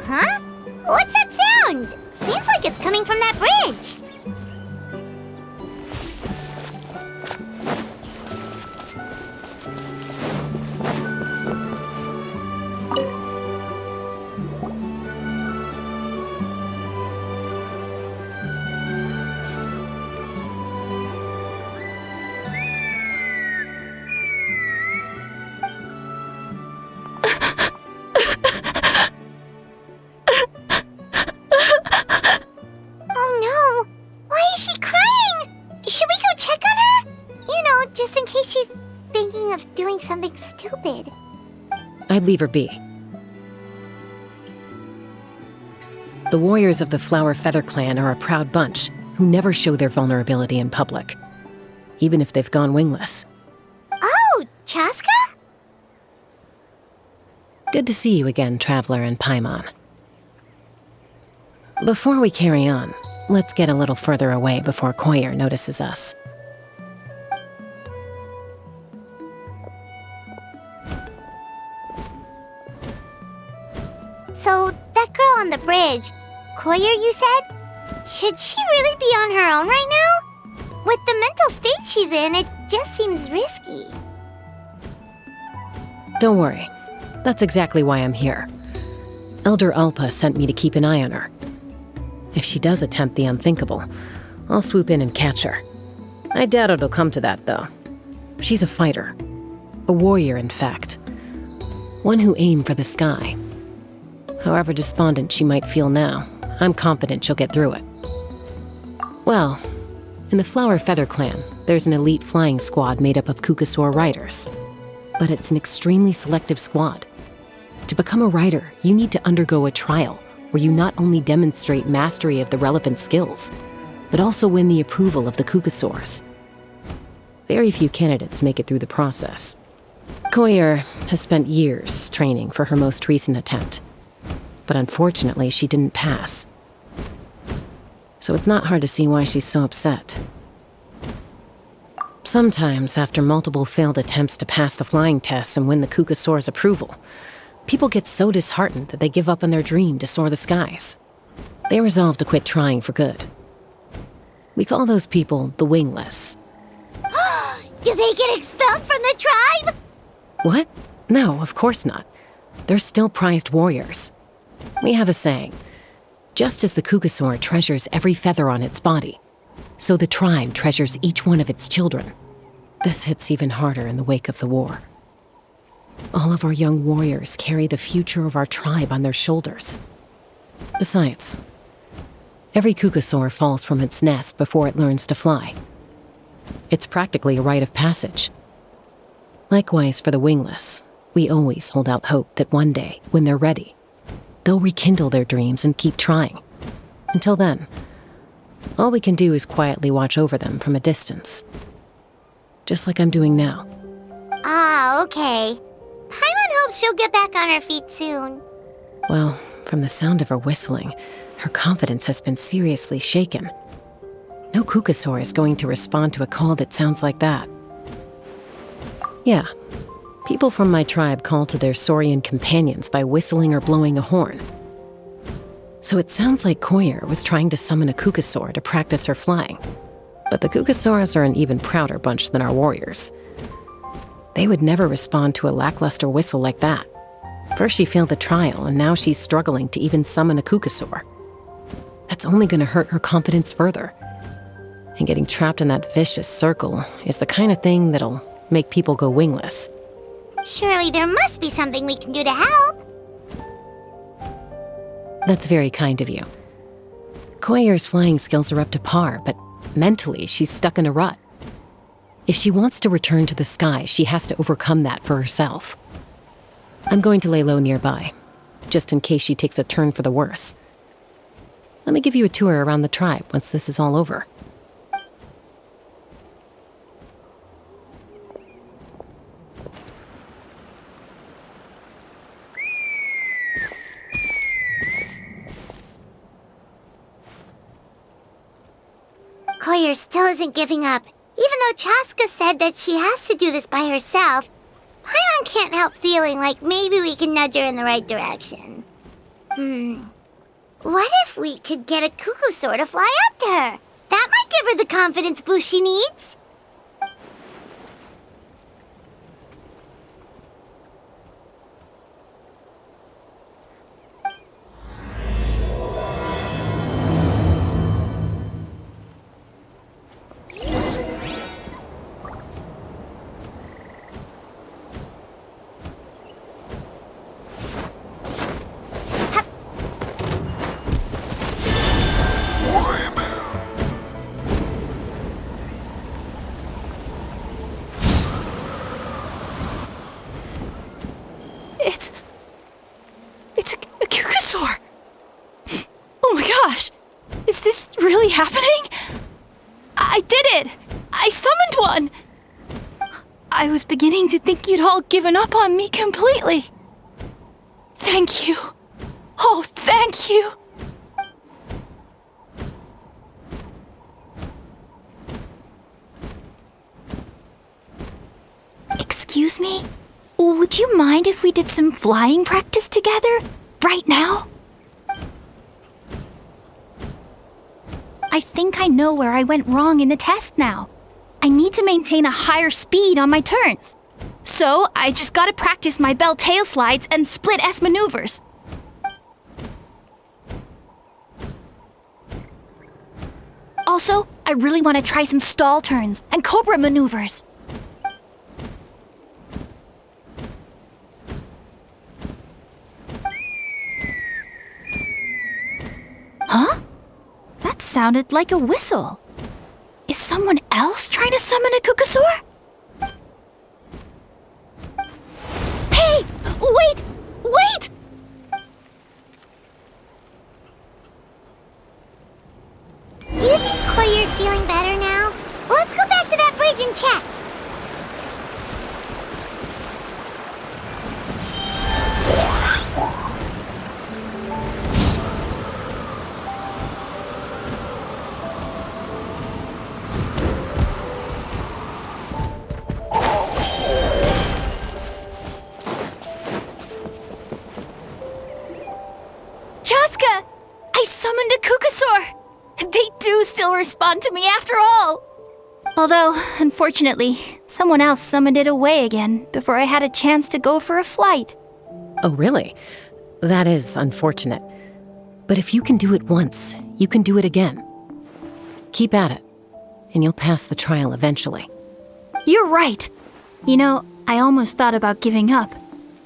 Huh? What's that sound? Seems like it's coming from that bridge. Just in case she's thinking of doing something stupid. I'd leave her be. The warriors of the Flower Feather Clan are a proud bunch who never show their vulnerability in public, even if they've gone wingless. Oh, Chasca? Good to see you again, Traveler and Paimon. Before we carry on, let's get a little further away before Koyer notices us. So, that girl on the bridge, Koyer, you said? Should she really be on her own right now? With the mental state she's in, it just seems risky. Don't worry. That's exactly why I'm here. Elder Alpa sent me to keep an eye on her. If she does attempt the unthinkable, I'll swoop in and catch her. I doubt it'll come to that, though. She's a fighter. A warrior, in fact. One who aimed for the sky. However despondent she might feel now, I'm confident she'll get through it. Well, in the Flower Feather Clan, there's an elite flying squad made up of Kukasaur riders. But it's an extremely selective squad. To become a rider, you need to undergo a trial where you not only demonstrate mastery of the relevant skills, but also win the approval of the Kukasaurs. Very few candidates make it through the process. Koyer has spent years training for her most recent attempt. But unfortunately, she didn't pass. So it's not hard to see why she's so upset. Sometimes, after multiple failed attempts to pass the flying tests and win the Kukasaur's approval, people get so disheartened that they give up on their dream to soar the skies. They resolve to quit trying for good. We call those people the wingless. Do they get expelled from the tribe? What? No, of course not. They're still prized warriors. We have a saying, just as the Kukasaur treasures every feather on its body, so the tribe treasures each one of its children. This hits even harder in the wake of the war. All of our young warriors carry the future of our tribe on their shoulders. Besides, every Kukasaur falls from its nest before it learns to fly. It's practically a rite of passage. Likewise for the wingless, we always hold out hope that one day, when they're ready, they'll rekindle their dreams and keep trying. Until then, all we can do is quietly watch over them from a distance. Just like I'm doing now. Ah, okay. Paimon hopes she'll get back on her feet soon. Well, from the sound of her whistling, her confidence has been seriously shaken. No Kukasaur is going to respond to a call that sounds like that. Yeah. People from my tribe call to their saurian companions by whistling or blowing a horn. So it sounds like Koyer was trying to summon a Kukasaur to practice her flying. But the Kukasaurs are an even prouder bunch than our warriors. They would never respond to a lackluster whistle like that. First she failed the trial, and now she's struggling to even summon a Kukasaur. That's only going to hurt her confidence further. And getting trapped in that vicious circle is the kind of thing that'll make people go wingless. Surely there must be something we can do to help. That's very kind of you. Koyer's flying skills are up to par, but mentally she's stuck in a rut. If she wants to return to the sky, she has to overcome that for herself. I'm going to lay low nearby, just in case she takes a turn for the worse. Let me give you a tour around the tribe once this is all over. Koyer still isn't giving up. Even though Chasca said that she has to do this by herself, Paimon can't help feeling like maybe we can nudge her in the right direction. What if we could get a cuckoo sword to fly up to her? That might give her the confidence boost she needs. It's a cuckoosaur! Oh my gosh! Is this really happening? I did it! I summoned one! I was beginning to think you'd all given up on me completely. Thank you. Oh, thank you. Excuse me? Would you mind if we did some flying practice together? Right now? I think I know where I went wrong in the test now. I need to maintain a higher speed on my turns. So, I just gotta practice my bell tail slides and split S maneuvers. Also, I really want to try some stall turns and cobra maneuvers. Huh? That sounded like a whistle. Is someone else trying to summon a cuckoosaur? Hey! Wait! Wait! Do you think Koyer's feeling better now? Let's go back to that bridge and check. Chasca! I summoned a cuckoosaur! They do still respond to me after all! Although, unfortunately, someone else summoned it away again before I had a chance to go for a flight. Oh, really? That is unfortunate. But if you can do it once, you can do it again. Keep at it, and you'll pass the trial eventually. You're right. You know, I almost thought about giving up,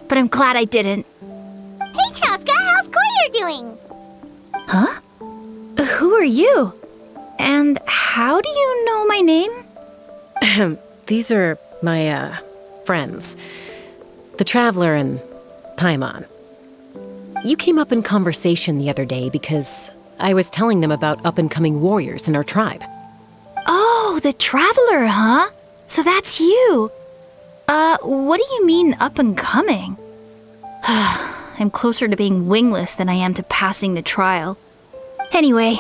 but I'm glad I didn't. Hey, Chasca, how's Koyer doing? Huh? Who are you? And how do you know my name? These are my, friends. The Traveler and Paimon. You came up in conversation the other day because I was telling them about up-and-coming warriors in our tribe. Oh, the Traveler, huh? So that's you. What do you mean up-and-coming? I'm closer to being wingless than I am to passing the trial. Anyway,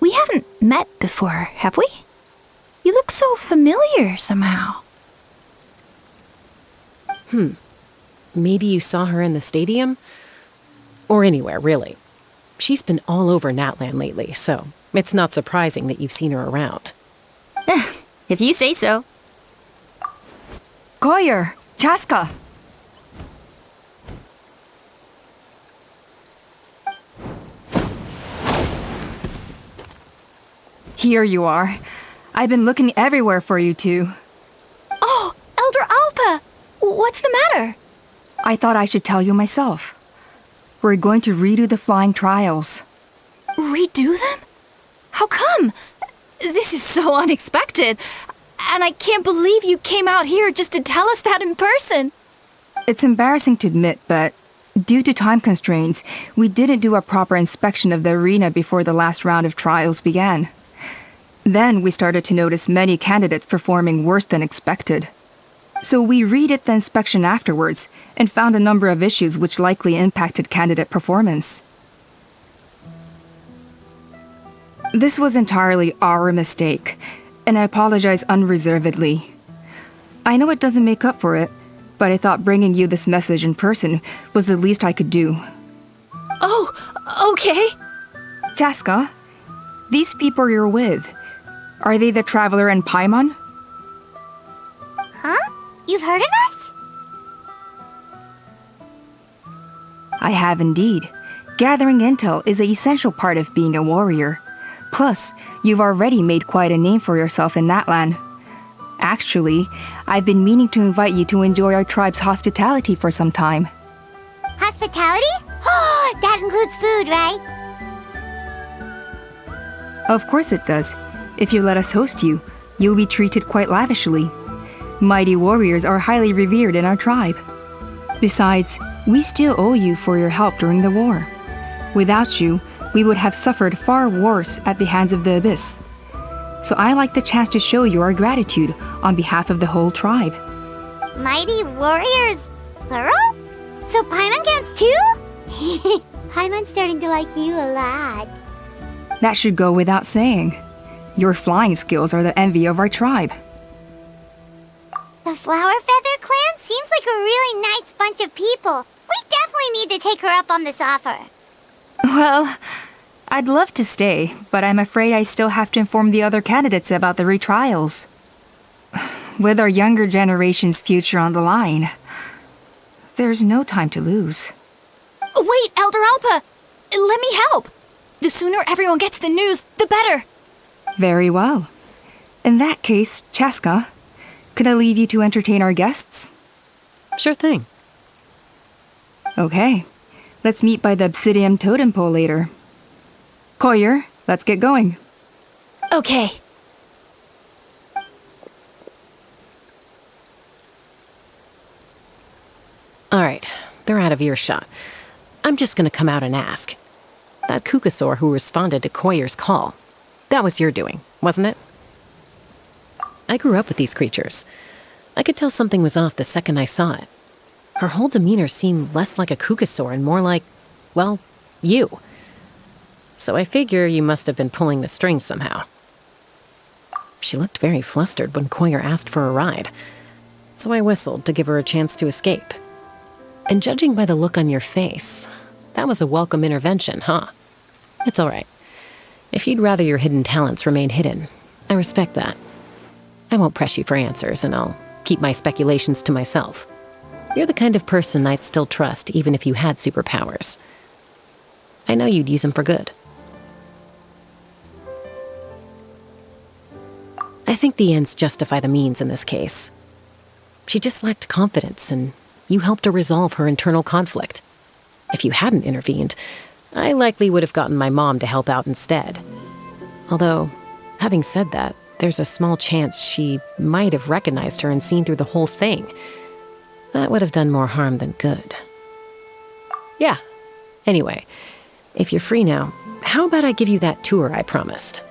we haven't met before, have we? You look so familiar somehow. Maybe you saw her in the stadium? Or anywhere, really. She's been all over Natlan lately, so it's not surprising that you've seen her around. If you say so. Koyer, Chasca. Here you are. I've been looking everywhere for you two. Oh, Elder Alpa! What's the matter? I thought I should tell you myself. We're going to redo the flying trials. Redo them? How come? This is so unexpected. And I can't believe you came out here just to tell us that in person. It's embarrassing to admit, but due to time constraints, we didn't do a proper inspection of the arena before the last round of trials began. Then we started to notice many candidates performing worse than expected. So we redid the inspection afterwards and found a number of issues which likely impacted candidate performance. This was entirely our mistake, and I apologize unreservedly. I know it doesn't make up for it, but I thought bringing you this message in person was the least I could do. Oh, okay. Chasca, these people you're with, are they the Traveler and Paimon? Huh? You've heard of us? I have indeed. Gathering intel is an essential part of being a warrior. Plus, you've already made quite a name for yourself in that land. Actually, I've been meaning to invite you to enjoy our tribe's hospitality for some time. Hospitality? Oh, that includes food, right? Of course it does. If you let us host you, you'll be treated quite lavishly. Mighty warriors are highly revered in our tribe. Besides, we still owe you for your help during the war. Without you, we would have suffered far worse at the hands of the Abyss. So I like the chance to show you our gratitude on behalf of the whole tribe. Mighty warriors, plural? So Paimon counts too? Paimon's starting to like you a lot. That should go without saying. Your flying skills are the envy of our tribe. The Flower Feather clan seems like a really nice bunch of people. We definitely need to take her up on this offer. Well, I'd love to stay, but I'm afraid I still have to inform the other candidates about the retrials. With our younger generation's future on the line, there's no time to lose. Wait, Elder Alpa! Let me help! The sooner everyone gets the news, the better! Very well. In that case, Chasca, could I leave you to entertain our guests? Sure thing. Okay. Let's meet by the Obsidian Totem Pole later. Collier, let's get going. Okay. All right, they're out of earshot. I'm just gonna come out and ask. That Kukasaur who responded to Koyer's call, that was your doing, wasn't it? I grew up with these creatures. I could tell something was off the second I saw it. Her whole demeanor seemed less like a Kukasaur and more like, well, you. So I figure you must have been pulling the strings somehow. She looked very flustered when Koyer asked for a ride, so I whistled to give her a chance to escape. And judging by the look on your face, that was a welcome intervention, huh? It's all right. If you'd rather your hidden talents remain hidden, I respect that. I won't press you for answers, and I'll keep my speculations to myself. You're the kind of person I'd still trust even if you had superpowers. I know you'd use them for good. I think the ends justify the means in this case. She just lacked confidence, and you helped her resolve her internal conflict. If you hadn't intervened, I likely would have gotten my mom to help out instead. Although, having said that, there's a small chance she might have recognized her and seen through the whole thing. That would have done more harm than good. Yeah. Anyway, if you're free now, how about I give you that tour I promised?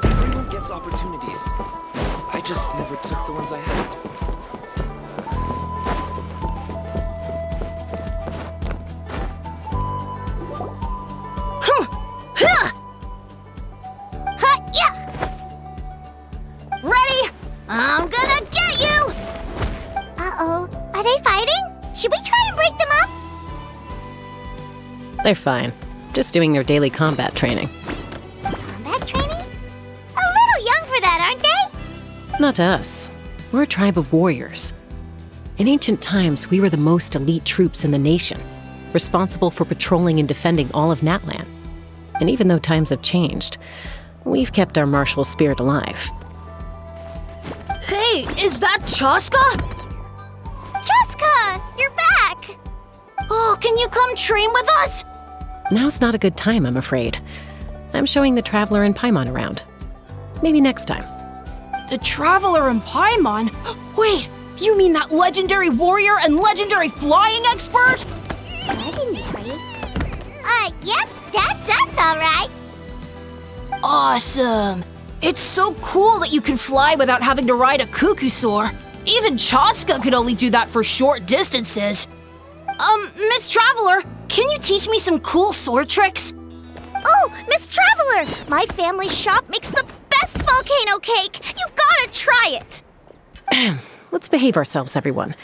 Everyone gets opportunities. I just never took the ones I had. Ready? I'm gonna get you! Uh-oh. Are they fighting? Should we try and break them up? They're fine. Just doing their daily combat training. Combat training? A little young for that, aren't they? Not to us. We're a tribe of warriors. In ancient times, we were the most elite troops in the nation, responsible for patrolling and defending all of Natlan. And even though times have changed, we've kept our martial spirit alive. Hey, is that Chasca? Chasca, you're back! Oh, can you come train with us? Now's not a good time, I'm afraid. I'm showing the Traveler and Paimon around. Maybe next time. The Traveler and Paimon? Wait, you mean that legendary warrior and legendary flying expert? Legendary? Yep, that's us, alright. Awesome. It's so cool that you can fly without having to ride a cuckoo-soar. Even Chasca could only do that for short distances. Miss Traveler, can you teach me some cool sword tricks? Oh, Miss Traveler! My family shop makes the best volcano cake! You gotta try it! Let's behave ourselves, everyone.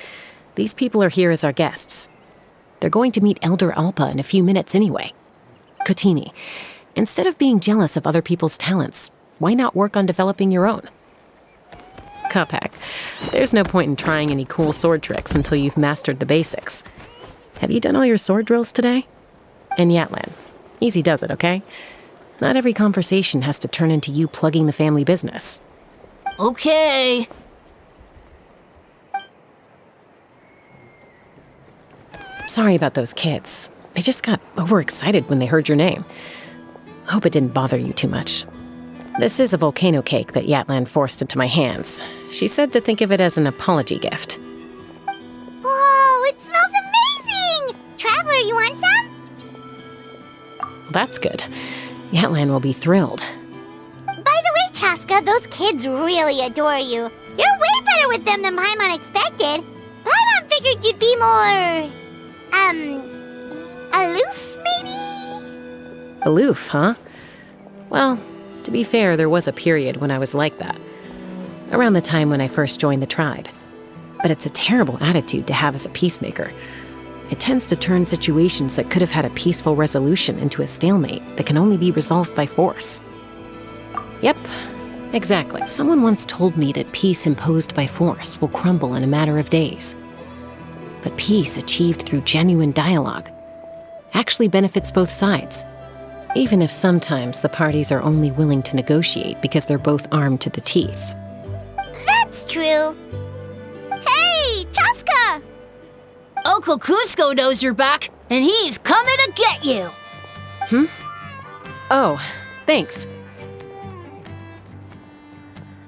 These people are here as our guests. They're going to meet Elder Alpa in a few minutes anyway. Kotini, instead of being jealous of other people's talents, why not work on developing your own? Kapak, there's no point in trying any cool sword tricks until you've mastered the basics. Have you done all your sword drills today? And Yatlan, easy does it, okay? Not every conversation has to turn into you plugging the family business. Okay. Sorry about those kids. They just got overexcited when they heard your name. Hope it didn't bother you too much. This is a volcano cake that Yatlan forced into my hands. She said to think of it as an apology gift. Whoa, it smells amazing! Traveler, you want some? That's good. Yatlan will be thrilled. By the way, Chasca, those kids really adore you. You're way better with them than Paimon expected. Paimon figured you'd be more... aloof, maybe? Aloof, huh? Well, to be fair, there was a period when I was like that. Around the time when I first joined the tribe. But it's a terrible attitude to have as a peacemaker. It tends to turn situations that could have had a peaceful resolution into a stalemate that can only be resolved by force. Yep, exactly. Someone once told me that peace imposed by force will crumble in a matter of days. But peace achieved through genuine dialogue actually benefits both sides, even if sometimes the parties are only willing to negotiate because they're both armed to the teeth. That's true. Hey, Chasca! Uncle Cusco knows you're back, and he's coming to get you. Oh, thanks.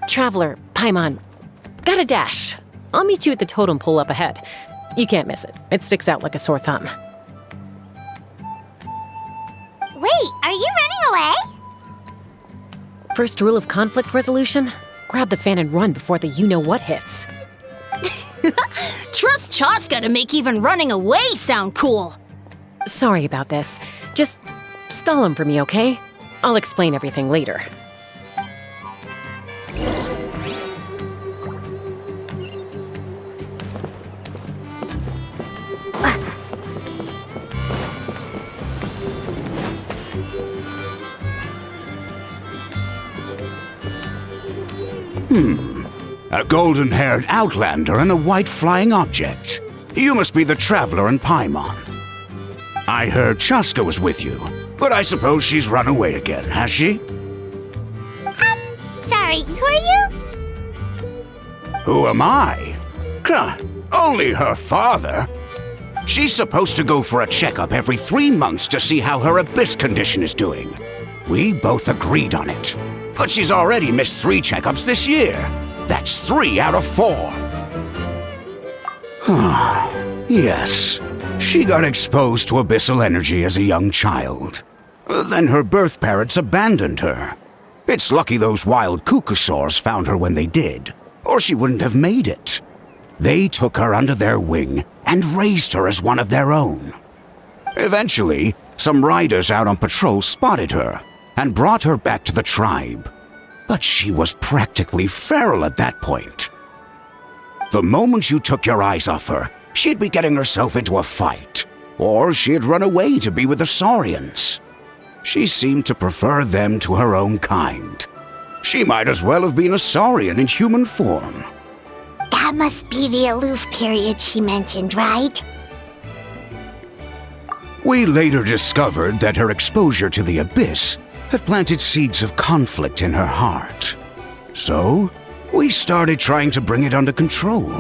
Traveler, Paimon, got a dash. I'll meet you at the totem pole up ahead. You can't miss it. It sticks out like a sore thumb. Wait, are you running away? First rule of conflict resolution? Grab the fan and run before the you-know-what hits. Trust Chasca to make even running away sound cool. Sorry about this. Just stall him for me, okay? I'll explain everything later. A golden-haired outlander and a white flying object. You must be the Traveler and Paimon. I heard Chasca was with you, but I suppose she's run away again, has she? Sorry, who are you? Who am I? Only her father. She's supposed to go for a checkup every 3 months to see how her abyss condition is doing. We both agreed on it. But she's already missed 3 checkups this year. That's 3 out of 4. Yes, she got exposed to abyssal energy as a young child. Then her birth parents abandoned her. It's lucky those wild cuckoosaurs found her when they did, or she wouldn't have made it. They took her under their wing and raised her as one of their own. Eventually, some riders out on patrol spotted her and brought her back to the tribe. But she was practically feral at that point. The moment you took your eyes off her, she'd be getting herself into a fight, or she'd run away to be with the Saurians. She seemed to prefer them to her own kind. She might as well have been a Saurian in human form. That must be the aloof period she mentioned, right? We later discovered that her exposure to the abyss had planted seeds of conflict in her heart. So, we started trying to bring it under control.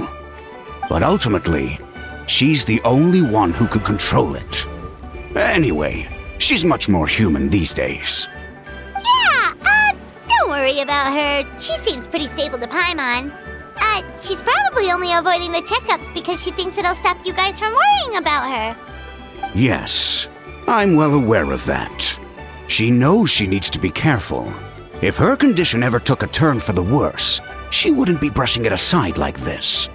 But ultimately, she's the only one who could control it. Anyway, she's much more human these days. Yeah, don't worry about her. She seems pretty stable to Paimon. She's probably only avoiding the checkups because she thinks it'll stop you guys from worrying about her. Yes, I'm well aware of that. She knows she needs to be careful. If her condition ever took a turn for the worse, she wouldn't be brushing it aside like this.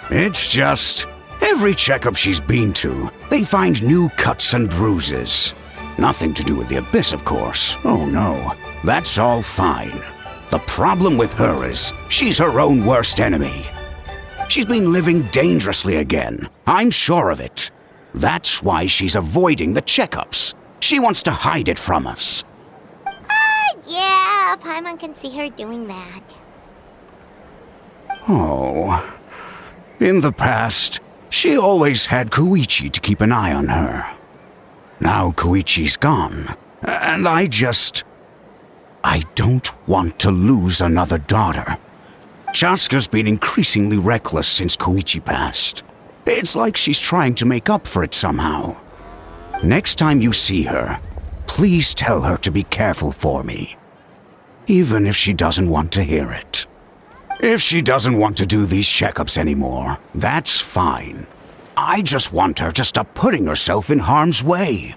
It's just, every checkup she's been to, they find new cuts and bruises. Nothing to do with the Abyss, of course. Oh no, that's all fine. The problem with her is, she's her own worst enemy. She's been living dangerously again. I'm sure of it. That's why she's avoiding the checkups. She wants to hide it from us. Yeah, Paimon can see her doing that. Oh. In the past, she always had Koichi to keep an eye on her. Now Koichi's gone, and I don't want to lose another daughter. Chasca's been increasingly reckless since Koichi passed. It's like she's trying to make up for it somehow. Next time you see her, please tell her to be careful for me. Even if she doesn't want to hear it. If she doesn't want to do these checkups anymore, that's fine. I just want her to stop putting herself in harm's way.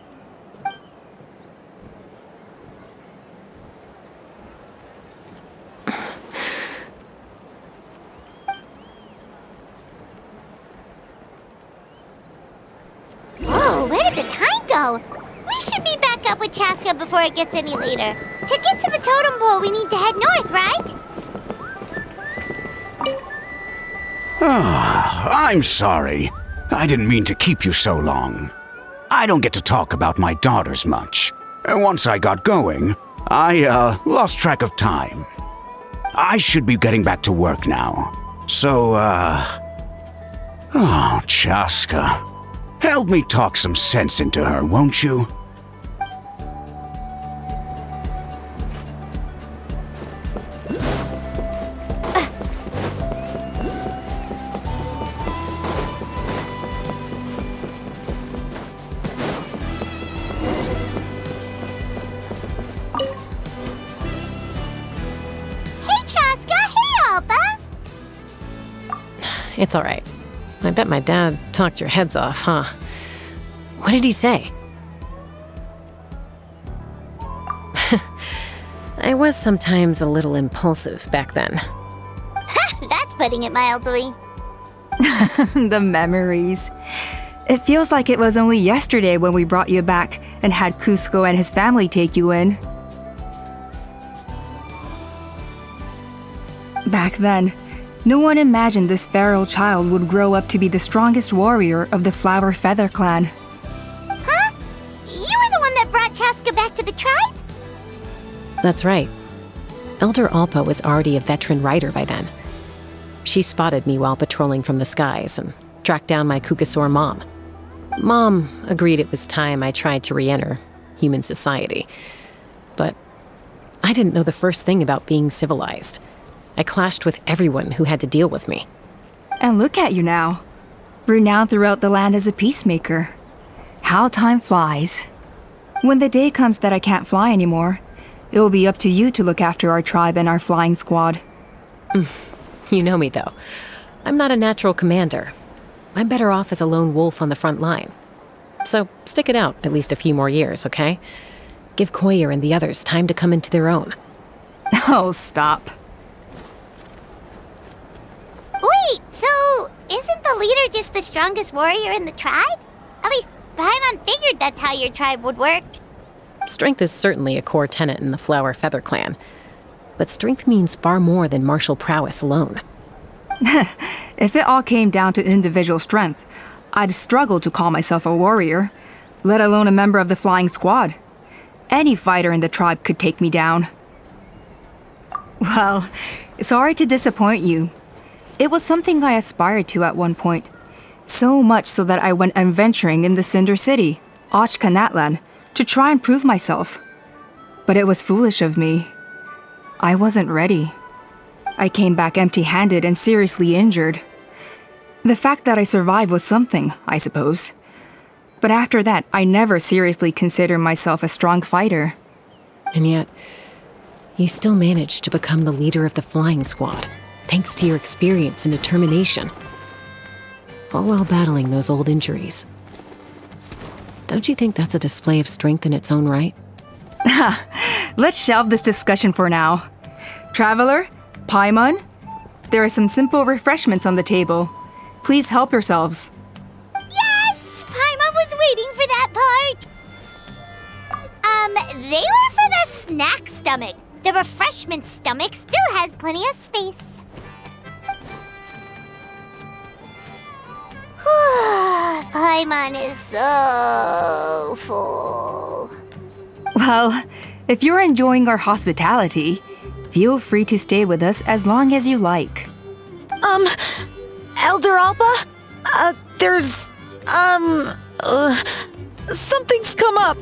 Whoa, where did the time go? We should be back up with Chasca before it gets any later. To get to the totem pole, we need to head north, right? I'm sorry. I didn't mean to keep you so long. I don't get to talk about my daughters much. Once I got going, I lost track of time. I should be getting back to work now. So, oh, Chasca. Help me talk some sense into her, won't you? It's all right. I bet my dad talked your heads off, huh? What did he say? I was sometimes a little impulsive back then. That's putting it mildly. The memories. It feels like it was only yesterday when we brought you back and had Cusco and his family take you in. Back then, no one imagined this feral child would grow up to be the strongest warrior of the Flower Feather clan. Huh? You were the one that brought Chasca back to the tribe? That's right. Elder Alpa was already a veteran rider by then. She spotted me while patrolling from the skies and tracked down my Kukasaur mom. Mom agreed it was time I tried to re-enter human society. But I didn't know the first thing about being civilized. I clashed with everyone who had to deal with me. And look at you now, renowned throughout the land as a peacemaker. How time flies. When the day comes that I can't fly anymore, it will be up to you to look after our tribe and our flying squad. You know me, though. I'm not a natural commander. I'm better off as a lone wolf on the front line. So stick it out at least a few more years, okay? Give Koyer and the others time to come into their own. Oh, stop. Wait, so isn't the leader just the strongest warrior in the tribe? At least Paimon figured that's how your tribe would work. Strength is certainly a core tenet in the Flower Feather clan. But strength means far more than martial prowess alone. If it all came down to individual strength, I'd struggle to call myself a warrior, let alone a member of the flying squad. Any fighter in the tribe could take me down. Well, sorry to disappoint you. It was something I aspired to at one point. So much so that I went adventuring in the Cinder City, Ochkanatlan, to try and prove myself. But it was foolish of me. I wasn't ready. I came back empty-handed and seriously injured. The fact that I survived was something, I suppose. But after that, I never seriously considered myself a strong fighter. And yet, you still managed to become the leader of the flying squad, thanks to your experience and determination. All while battling those old injuries. Don't you think that's a display of strength in its own right? Let's shelve this discussion for now. Traveler, Paimon, there are some simple refreshments on the table. Please help yourselves. Yes! Paimon was waiting for that part! They were for the snack stomach. The refreshment stomach still has plenty of space. Paimon is so full. Well, if you're enjoying our hospitality, feel free to stay with us as long as you like. Elder Alpa? There's, something's come up.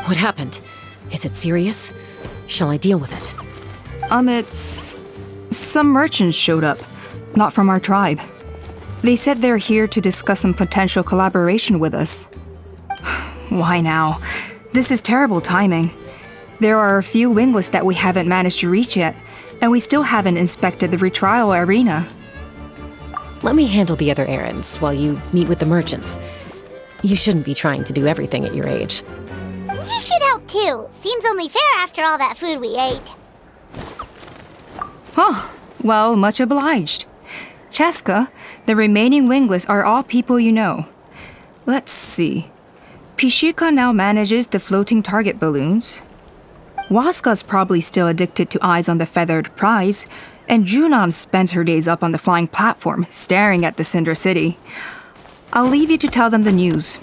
What happened? Is it serious? Shall I deal with it? It's... Some merchants showed up, not from our tribe. They said they're here to discuss some potential collaboration with us. Why now? This is terrible timing. There are a few wingless that we haven't managed to reach yet, and we still haven't inspected the retrial arena. Let me handle the other errands while you meet with the merchants. You shouldn't be trying to do everything at your age. You should help too. Seems only fair after all that food we ate. Oh, well, much obliged. Chasca, the remaining wingless are all people you know. Let's see. Pishika now manages the floating target balloons. Waska's probably still addicted to eyes on the feathered prize, and Junon spends her days up on the flying platform, staring at the Cinder City. I'll leave you to tell them the news.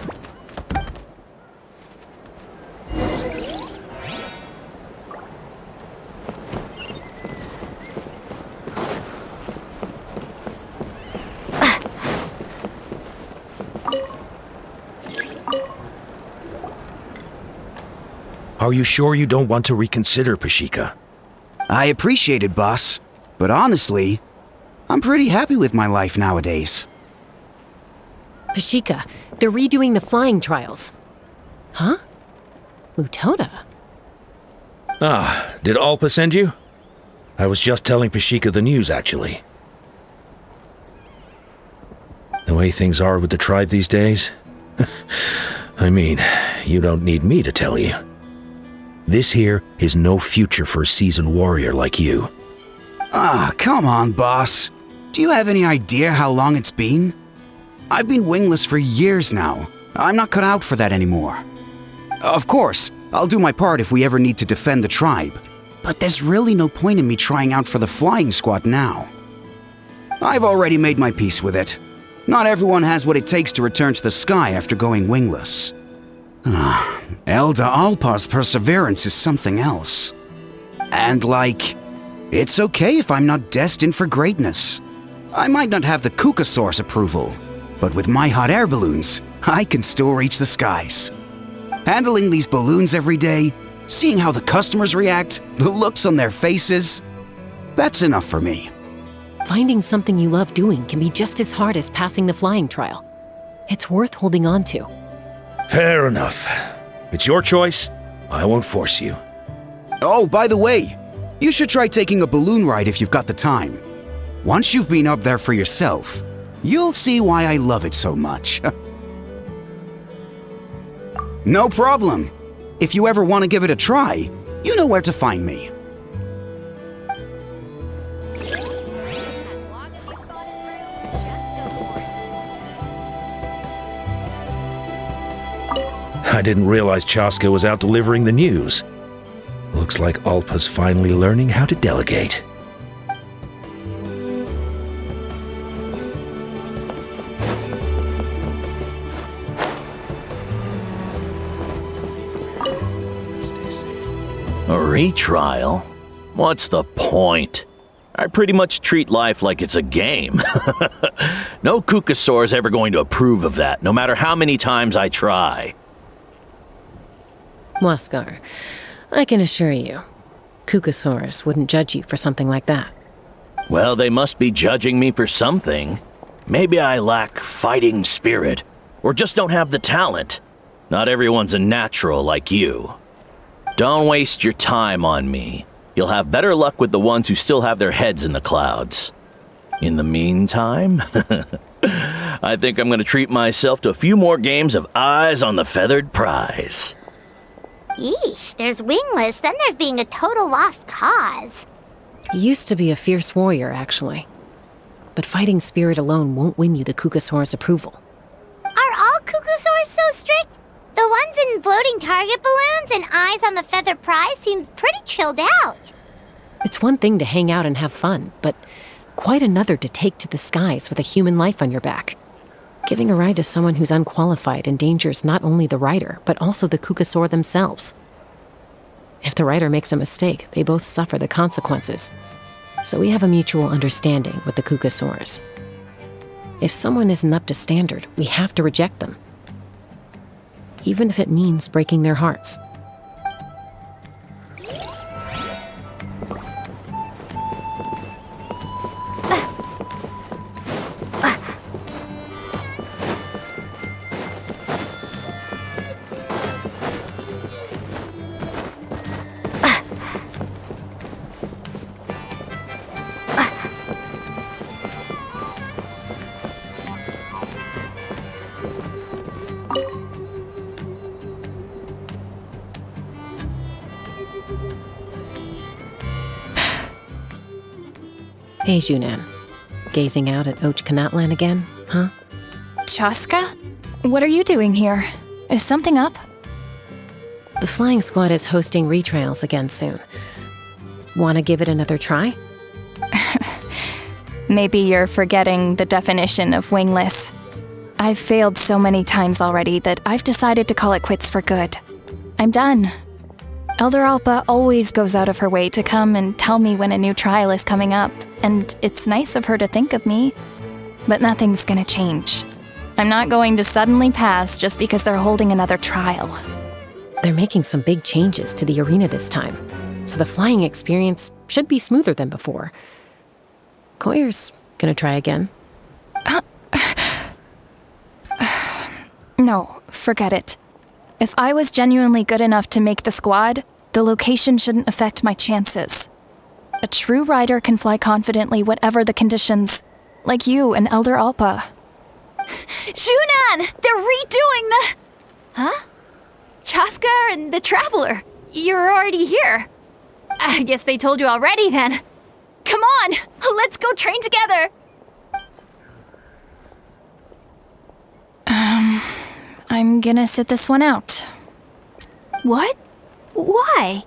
Are you sure you don't want to reconsider, Pashika? I appreciate it, boss. But honestly, I'm pretty happy with my life nowadays. Pashika, they're redoing the flying trials. Huh? Mutoda? Ah, did Alpa send you? I was just telling Pashika the news, actually. The way things are with the tribe these days? I mean, you don't need me to tell you. This here is no future for a seasoned warrior like you. Ah, come on, boss. Do you have any idea how long it's been? I've been wingless for years now. I'm not cut out for that anymore. Of course, I'll do my part if we ever need to defend the tribe. But there's really no point in me trying out for the flying squad now. I've already made my peace with it. Not everyone has what it takes to return to the sky after going wingless. Elder Alpa's perseverance is something else. And it's okay if I'm not destined for greatness. I might not have the Kukasaur's approval, but with my hot air balloons, I can still reach the skies. Handling these balloons every day, seeing how the customers react, the looks on their faces, that's enough for me. Finding something you love doing can be just as hard as passing the flying trial. It's worth holding on to. Fair enough. It's your choice. I won't force you. Oh, by the way, you should try taking a balloon ride if you've got the time. Once you've been up there for yourself, you'll see why I love it so much. No problem. If you ever want to give it a try, you know where to find me. I didn't realize Chasca was out delivering the news. Looks like Alpa's finally learning how to delegate. A retrial? What's the point? I pretty much treat life like it's a game. No Kukasaur is ever going to approve of that, no matter how many times I try. Waskar, I can assure you, Kukasaurs wouldn't judge you for something like that. Well, they must be judging me for something. Maybe I lack fighting spirit, or just don't have the talent. Not everyone's a natural like you. Don't waste your time on me. You'll have better luck with the ones who still have their heads in the clouds. In the meantime, I think I'm going to treat myself to a few more games of Eyes on the Feathered Prize. Yeesh, there's wingless, then there's being a total lost cause. He used to be a fierce warrior, actually. But fighting spirit alone won't win you the Kukasaur's approval. Are all Kukasaurs so strict? The ones in floating target balloons and Eyes on the Feathered Prize seem pretty chilled out. It's one thing to hang out and have fun, but quite another to take to the skies with a human life on your back. Giving a ride to someone who's unqualified endangers not only the rider, but also the Kukasaur themselves. If the rider makes a mistake, they both suffer the consequences. So we have a mutual understanding with the Kukasaurs. If someone isn't up to standard, we have to reject them. Even if it means breaking their hearts. Hey, Junan. Gazing out at Ochkanatlan again, huh? Chasca? What are you doing here? Is something up? The flying squad is hosting retrials again soon. Want to give it another try? Maybe you're forgetting the definition of wingless. I've failed so many times already that I've decided to call it quits for good. I'm done. Elder Alpa always goes out of her way to come and tell me when a new trial is coming up, and it's nice of her to think of me. But nothing's gonna change. I'm not going to suddenly pass just because they're holding another trial. They're making some big changes to the arena this time, so the flying experience should be smoother than before. Koyer's gonna try again. No, forget it. If I was genuinely good enough to make the squad, the location shouldn't affect my chances. A true rider can fly confidently whatever the conditions, like you and Elder Alpa. Junan! They're redoing the... Huh? Chasca and the Traveler. You're already here. I guess they told you already then. Come on, let's go train together. I'm gonna sit this one out. What? Why?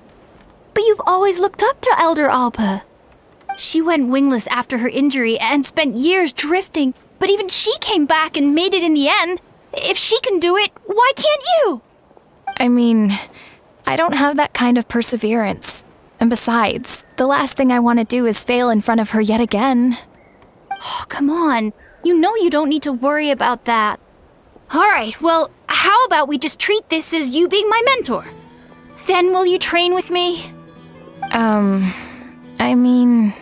But you've always looked up to Elder Alpa. She went wingless after her injury and spent years drifting, but even she came back and made it in the end. If she can do it, why can't you? I mean, I don't have that kind of perseverance. And besides, the last thing I want to do is fail in front of her yet again. Oh, come on. You know you don't need to worry about that. All right, well, how about we just treat this as you being my mentor? Then will you train with me? I mean...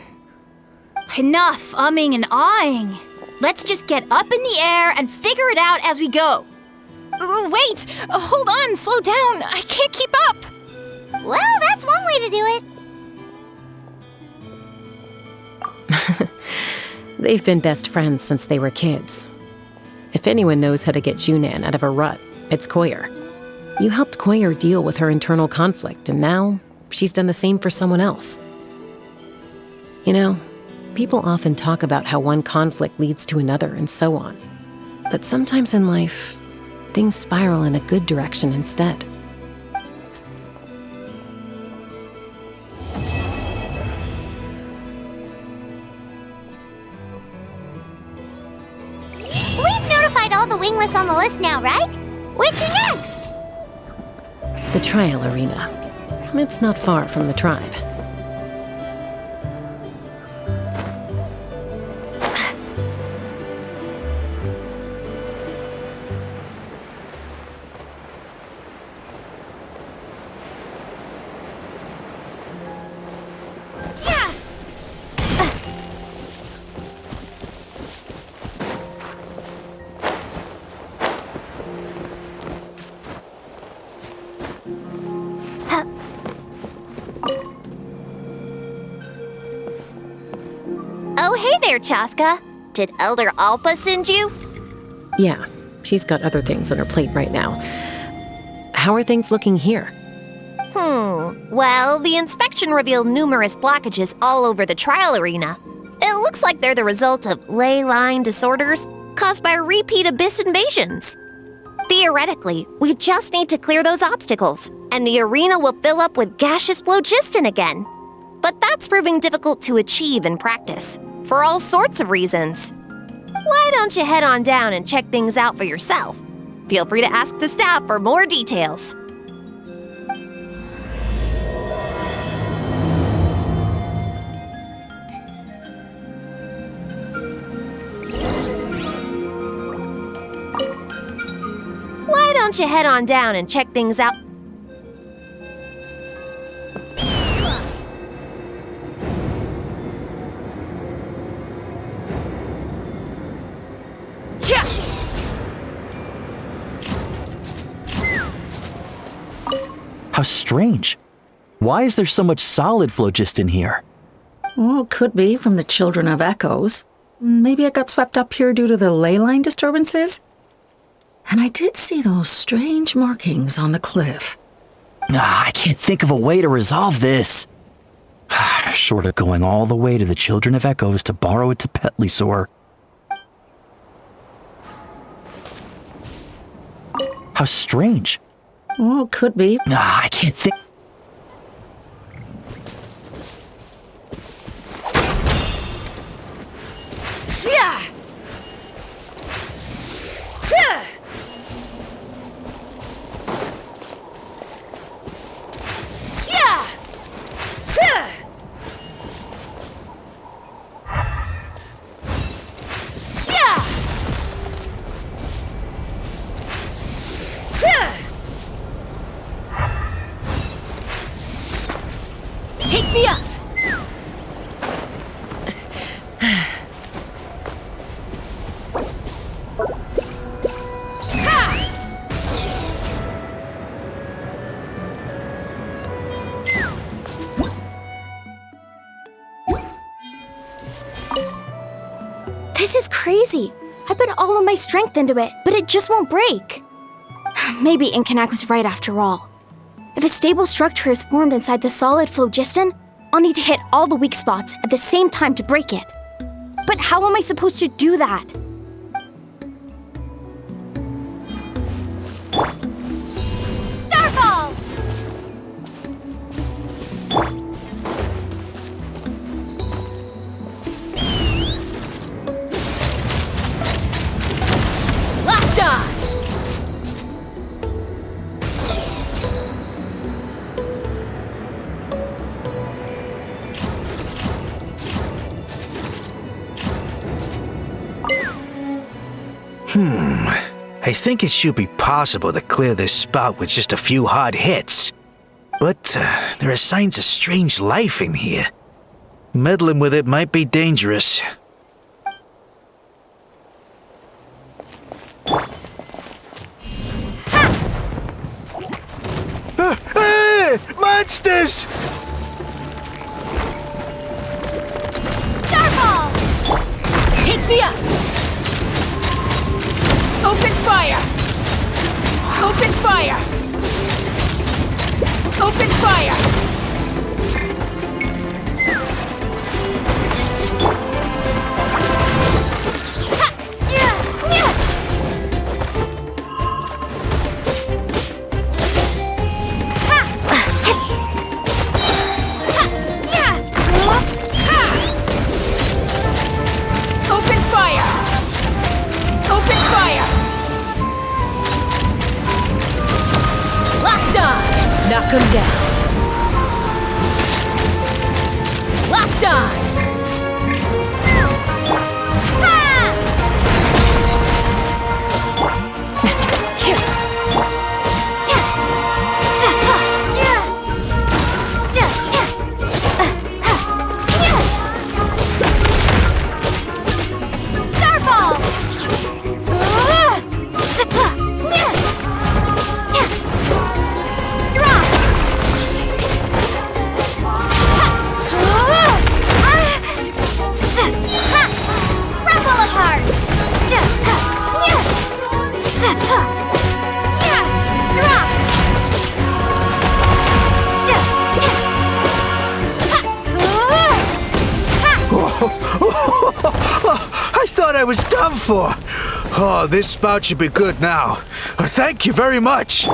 Enough umming and ahhing. Let's just get up in the air and figure it out as we go. Wait! Hold on, slow down! I can't keep up! Well, that's one way to do it. They've been best friends since they were kids. If anyone knows how to get Junan out of a rut, it's Koyer. You helped Koyer deal with her internal conflict, and now she's done the same for someone else. You know, people often talk about how one conflict leads to another and so on. But sometimes in life, things spiral in a good direction instead. We've notified all the wingless on the list now, right? Where to next? The trial arena. It's not far from the tribe. hey there, Chasca. Did Elder Alpa send you? Yeah, she's got other things on her plate right now. How are things looking here? Well, the inspection revealed numerous blockages all over the trial arena. It looks like they're the result of ley line disorders caused by repeat abyss invasions. Theoretically, we just need to clear those obstacles, and the arena will fill up with gaseous phlogiston again. But that's proving difficult to achieve in practice, for all sorts of reasons. Why don't you head on down and check things out for yourself? Feel free to ask the staff for more details. Why don't you head on down and check things out? How strange. Why is there so much solid phlogiston here? Well, could be from the Children of Echoes. Maybe it got swept up here due to the ley line disturbances? And I did see those strange markings on the cliff. I can't think of a way to resolve this. Short of going all the way to the Children of Echoes to borrow it to Petlisaur. How strange. Well, could be. I can't think. Take me up! This is crazy. I put all of my strength into it, but it just won't break. Maybe Inkanak was right after all. If a stable structure is formed inside the solid phlogiston, I'll need to hit all the weak spots at the same time to break it. But how am I supposed to do that? Starfall! Locked on! I think it should be possible to clear this spot with just a few hard hits. But there are signs of strange life in here. Meddling with it might be dangerous. Monsters! Starfall! Take me up! Open fire! Open fire! Open fire! Open fire! Open fire! Locked on! Knock him down. Locked on! Starfall! Drop! thought I was done for. Oh, this spout should be good now. Thank you very much.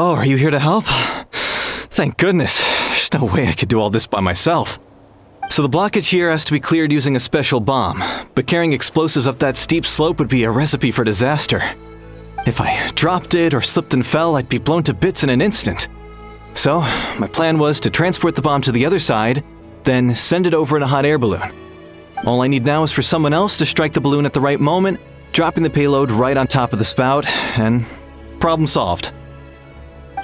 Oh, are you here to help? Thank goodness. There's no way I could do all this by myself. So the blockage here has to be cleared using a special bomb, but carrying explosives up that steep slope would be a recipe for disaster. If I dropped it or slipped and fell, I'd be blown to bits in an instant. So, my plan was to transport the bomb to the other side, then send it over in a hot air balloon. All I need now is for someone else to strike the balloon at the right moment, dropping the payload right on top of the spout, and problem solved.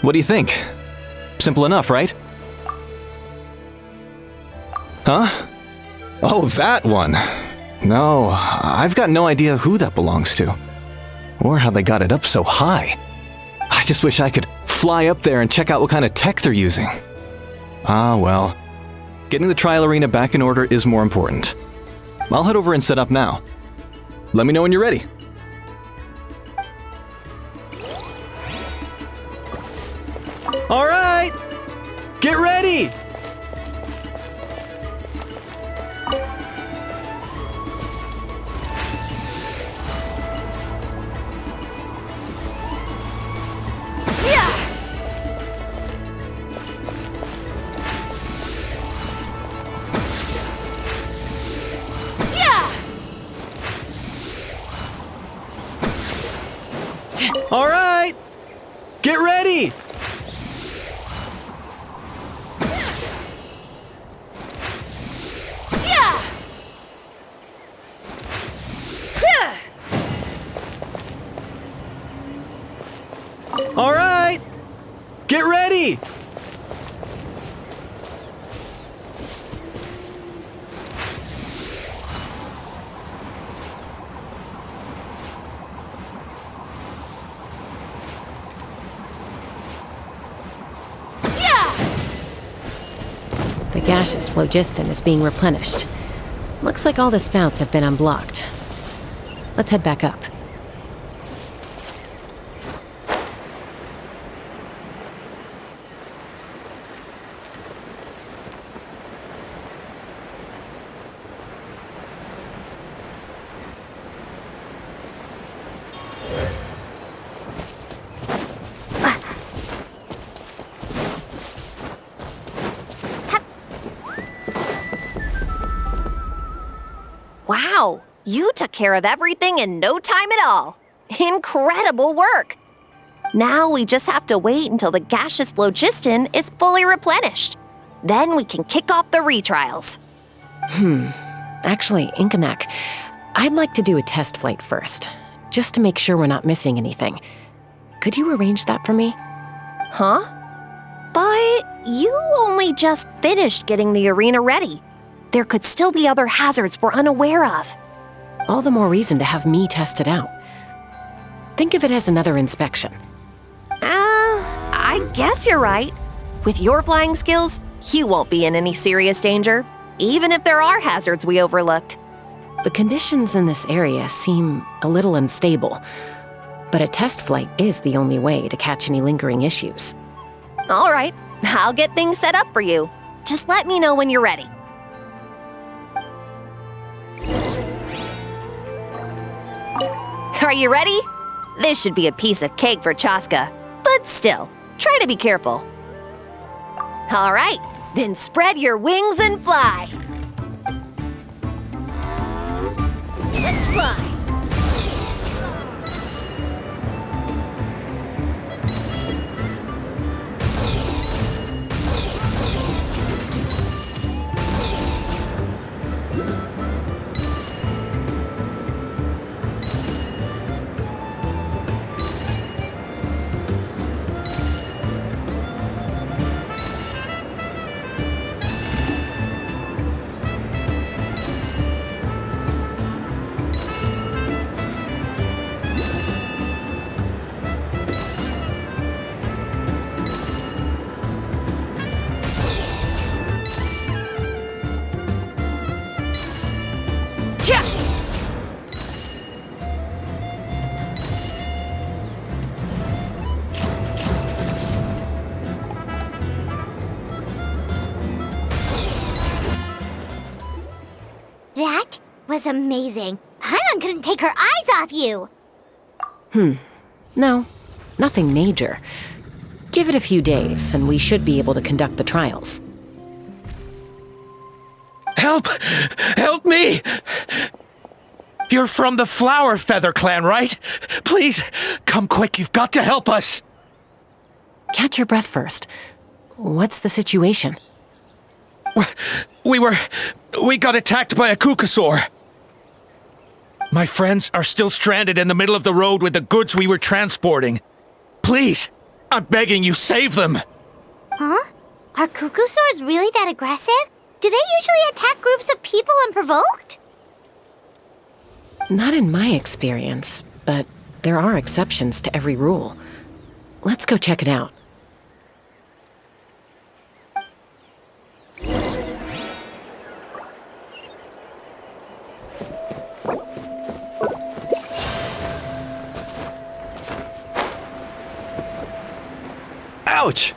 What do you think? Simple enough, right? Huh? Oh, that one. No, I've got no idea who that belongs to. Or how they got it up so high. I just wish I could fly up there and check out what kind of tech they're using. Ah, well. Getting the trial arena back in order is more important. I'll head over and set up now. Let me know when you're ready. All right! Get ready! All right! Get ready! All right! Get ready! The gaseous phlogiston is being replenished. Looks like all the spouts have been unblocked. Let's head back up. Wow, you took care of everything in no time at all. Incredible work. Now we just have to wait until the gaseous phlogiston is fully replenished. Then we can kick off the retrials. Actually, Inkanak, I'd like to do a test flight first, just to make sure we're not missing anything. Could you arrange that for me? Huh? But you only just finished getting the arena ready. There could still be other hazards we're unaware of. All the more reason to have me test it out. Think of it as another inspection. I guess you're right. With your flying skills, you won't be in any serious danger, even if there are hazards we overlooked. The conditions in this area seem a little unstable, but a test flight is the only way to catch any lingering issues. All right, I'll get things set up for you. Just let me know when you're ready. Are you ready? This should be a piece of cake for Chasca, but still, try to be careful. All right, then spread your wings and fly. Let's fly. was amazing. Paimon couldn't take her eyes off you. No, nothing major. Give it a few days, and we should be able to conduct the trials. Help! Help me! You're from the Flower Feather clan, right? Please, come quick, you've got to help us! Catch your breath first. What's the situation? We got attacked by a Kukusaur. My friends are still stranded in the middle of the road with the goods we were transporting. Please, I'm begging you, save them! Huh? Are Kukusaurs really that aggressive? Do they usually attack groups of people unprovoked? Not in my experience, but there are exceptions to every rule. Let's go check it out. Ouch!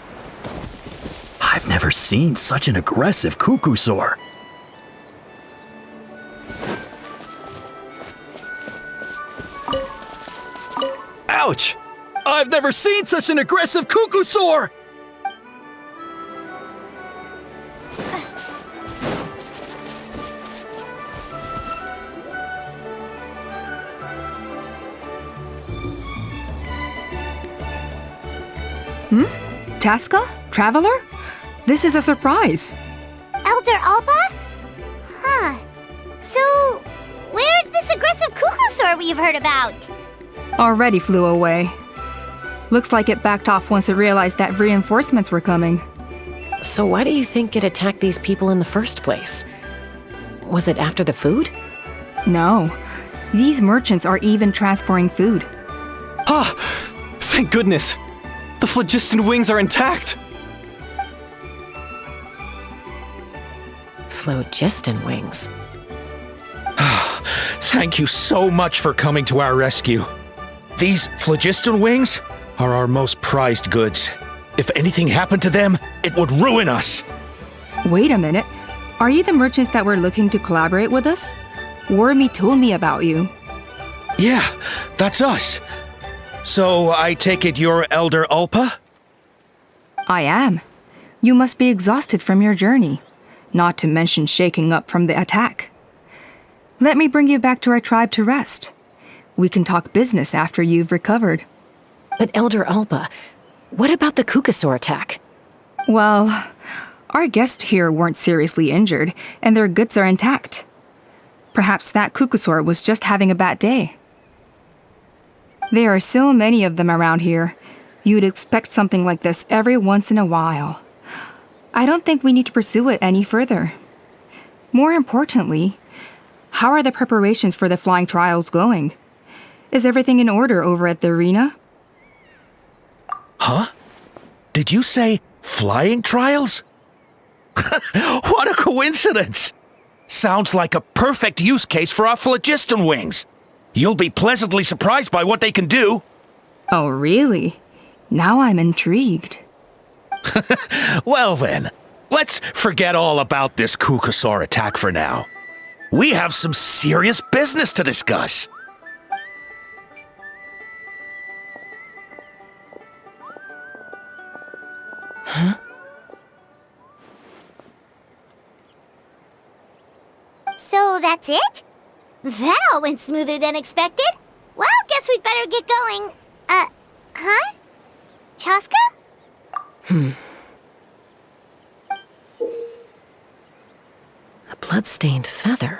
I've never seen such an aggressive Kukusaur. Ouch! I've never seen such an aggressive Kukusaur! Chasca? Traveler? This is a surprise. Elder Alpa? Huh. So, where's this aggressive Kukusaur we've heard about? Already flew away. Looks like it backed off once it realized that reinforcements were coming. So why do you think it attacked these people in the first place? Was it after the food? No. These merchants are even transporting food. Ah! Thank goodness! The phlogiston wings are intact! Phlogiston wings. Thank you so much for coming to our rescue. These phlogiston wings are our most prized goods. If anything happened to them, it would ruin us. Wait a minute. Are you the merchants that were looking to collaborate with us? Wormy told me about you. Yeah, that's us. So I take it you're Elder Alpa? I am. You must be exhausted from your journey, not to mention shaking up from the attack. Let me bring you back to our tribe to rest. We can talk business after you've recovered. But Elder Alpa, what about the Kukusaur attack? Well, our guests here weren't seriously injured, and their goods are intact. Perhaps that Kukusaur was just having a bad day. There are so many of them around here. You'd expect something like this every once in a while. I don't think we need to pursue it any further. More importantly, how are the preparations for the flying trials going? Is everything in order over at the arena? Huh? Did you say flying trials? What a coincidence! Sounds like a perfect use case for our phlogiston wings. You'll be pleasantly surprised by what they can do. Oh, really? Now I'm intrigued. Well then, let's forget all about this Kukusaur attack for now. We have some serious business to discuss. Huh? So that's it? That all went smoother than expected. Well, guess we'd better get going. Huh? Chasca? A blood-stained feather.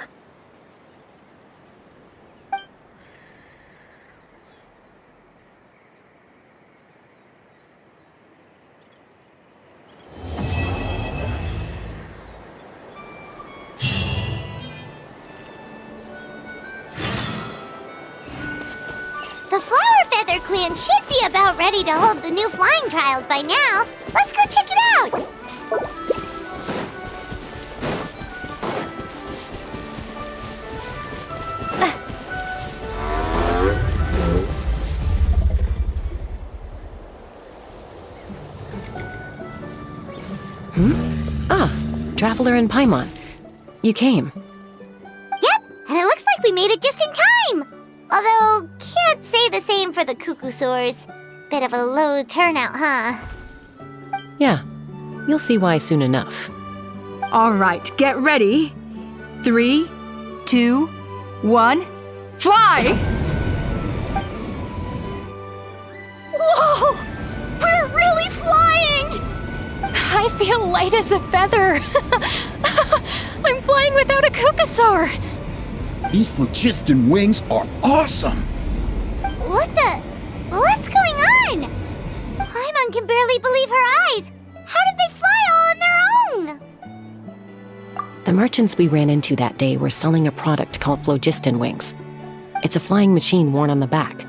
The Flower Feather Clan should be about ready to hold the new flying trials by now. Let's go check it out! Ah, Traveler and Paimon. You came. Yep, and it looks made it just in time! Although, can't say the same for the cuckoosaurs. Bit of a low turnout, huh? Yeah, you'll see why soon enough. All right, get ready. 3, 2, 1, fly! Whoa! We're really flying! I feel light as a feather. I'm flying without a cuckoosaur. These phlogiston wings are awesome! What's going on? Paimon can barely believe her eyes. How did they fly all on their own? The merchants we ran into that day were selling a product called phlogiston wings. It's a flying machine worn on the back.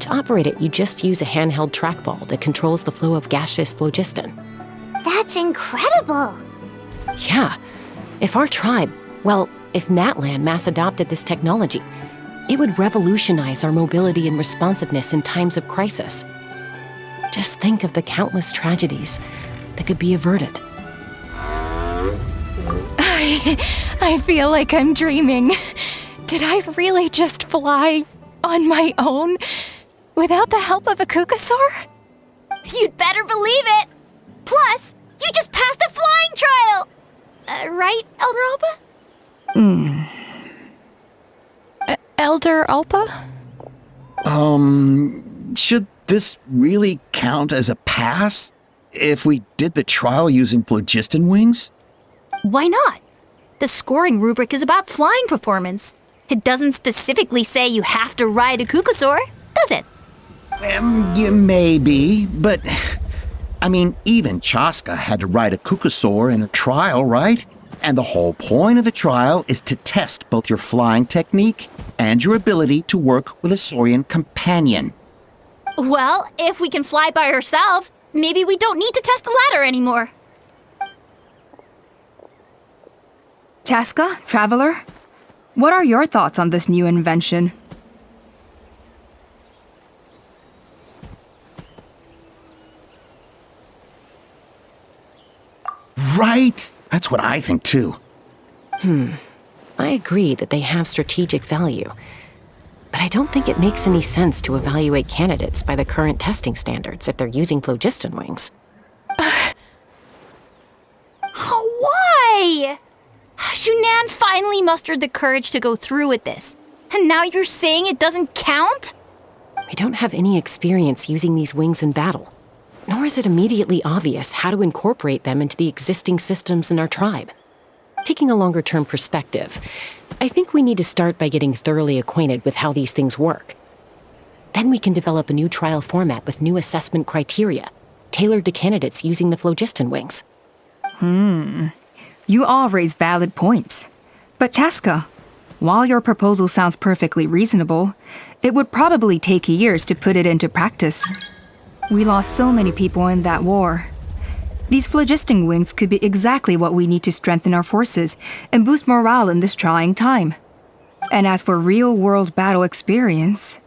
To operate it, you just use a handheld trackball that controls the flow of gaseous phlogiston. That's incredible! Yeah, if our tribe, well, if Natlan mass adopted this technology, it would revolutionize our mobility and responsiveness in times of crisis. Just think of the countless tragedies that could be averted. I feel like I'm dreaming. Did I really just fly on my own without the help of a cuckoosaur? You'd better believe it! Plus, you just passed a flying trial! Right, Elder Alpa? Elder Alpa? Should this really count as a pass? If we did the trial using phlogiston wings? Why not? The scoring rubric is about flying performance. It doesn't specifically say you have to ride a cuckoosaur, does it? Yeah, maybe, but... I mean, even Chasca had to ride a cuckoosaur in a trial, right? And the whole point of a trial is to test both your flying technique and your ability to work with a Saurian companion. Well, if we can fly by ourselves, maybe we don't need to test the ladder anymore. Chasca, Traveler, what are your thoughts on this new invention? Right? That's what I think too. I agree that they have strategic value, but I don't think it makes any sense to evaluate candidates by the current testing standards if they're using phlogiston wings. Why? Shunan finally mustered the courage to go through with this, and now you're saying it doesn't count? We don't have any experience using these wings in battle, nor is it immediately obvious how to incorporate them into the existing systems in our tribe. Taking a longer-term perspective, I think we need to start by getting thoroughly acquainted with how these things work. Then we can develop a new trial format with new assessment criteria, tailored to candidates using the phlogiston wings. You all raise valid points. But Chasca, while your proposal sounds perfectly reasonable, it would probably take years to put it into practice. We lost so many people in that war. These phlogiston wings could be exactly what we need to strengthen our forces and boost morale in this trying time. And as for real-world battle experience,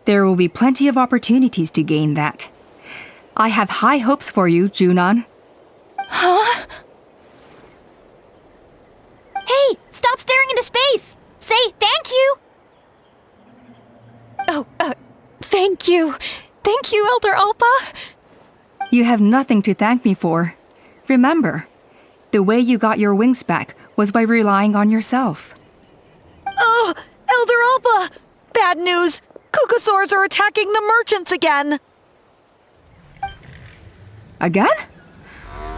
there will be plenty of opportunities to gain that. I have high hopes for you, Junon. Huh? Hey, stop staring into space! Say thank you! Oh, thank you. Thank you, Elder Alpa. You have nothing to thank me for. Remember, the way you got your wings back was by relying on yourself. Oh, Elder Alpa! Bad news! Cuckoosaurs are attacking the merchants again! Again?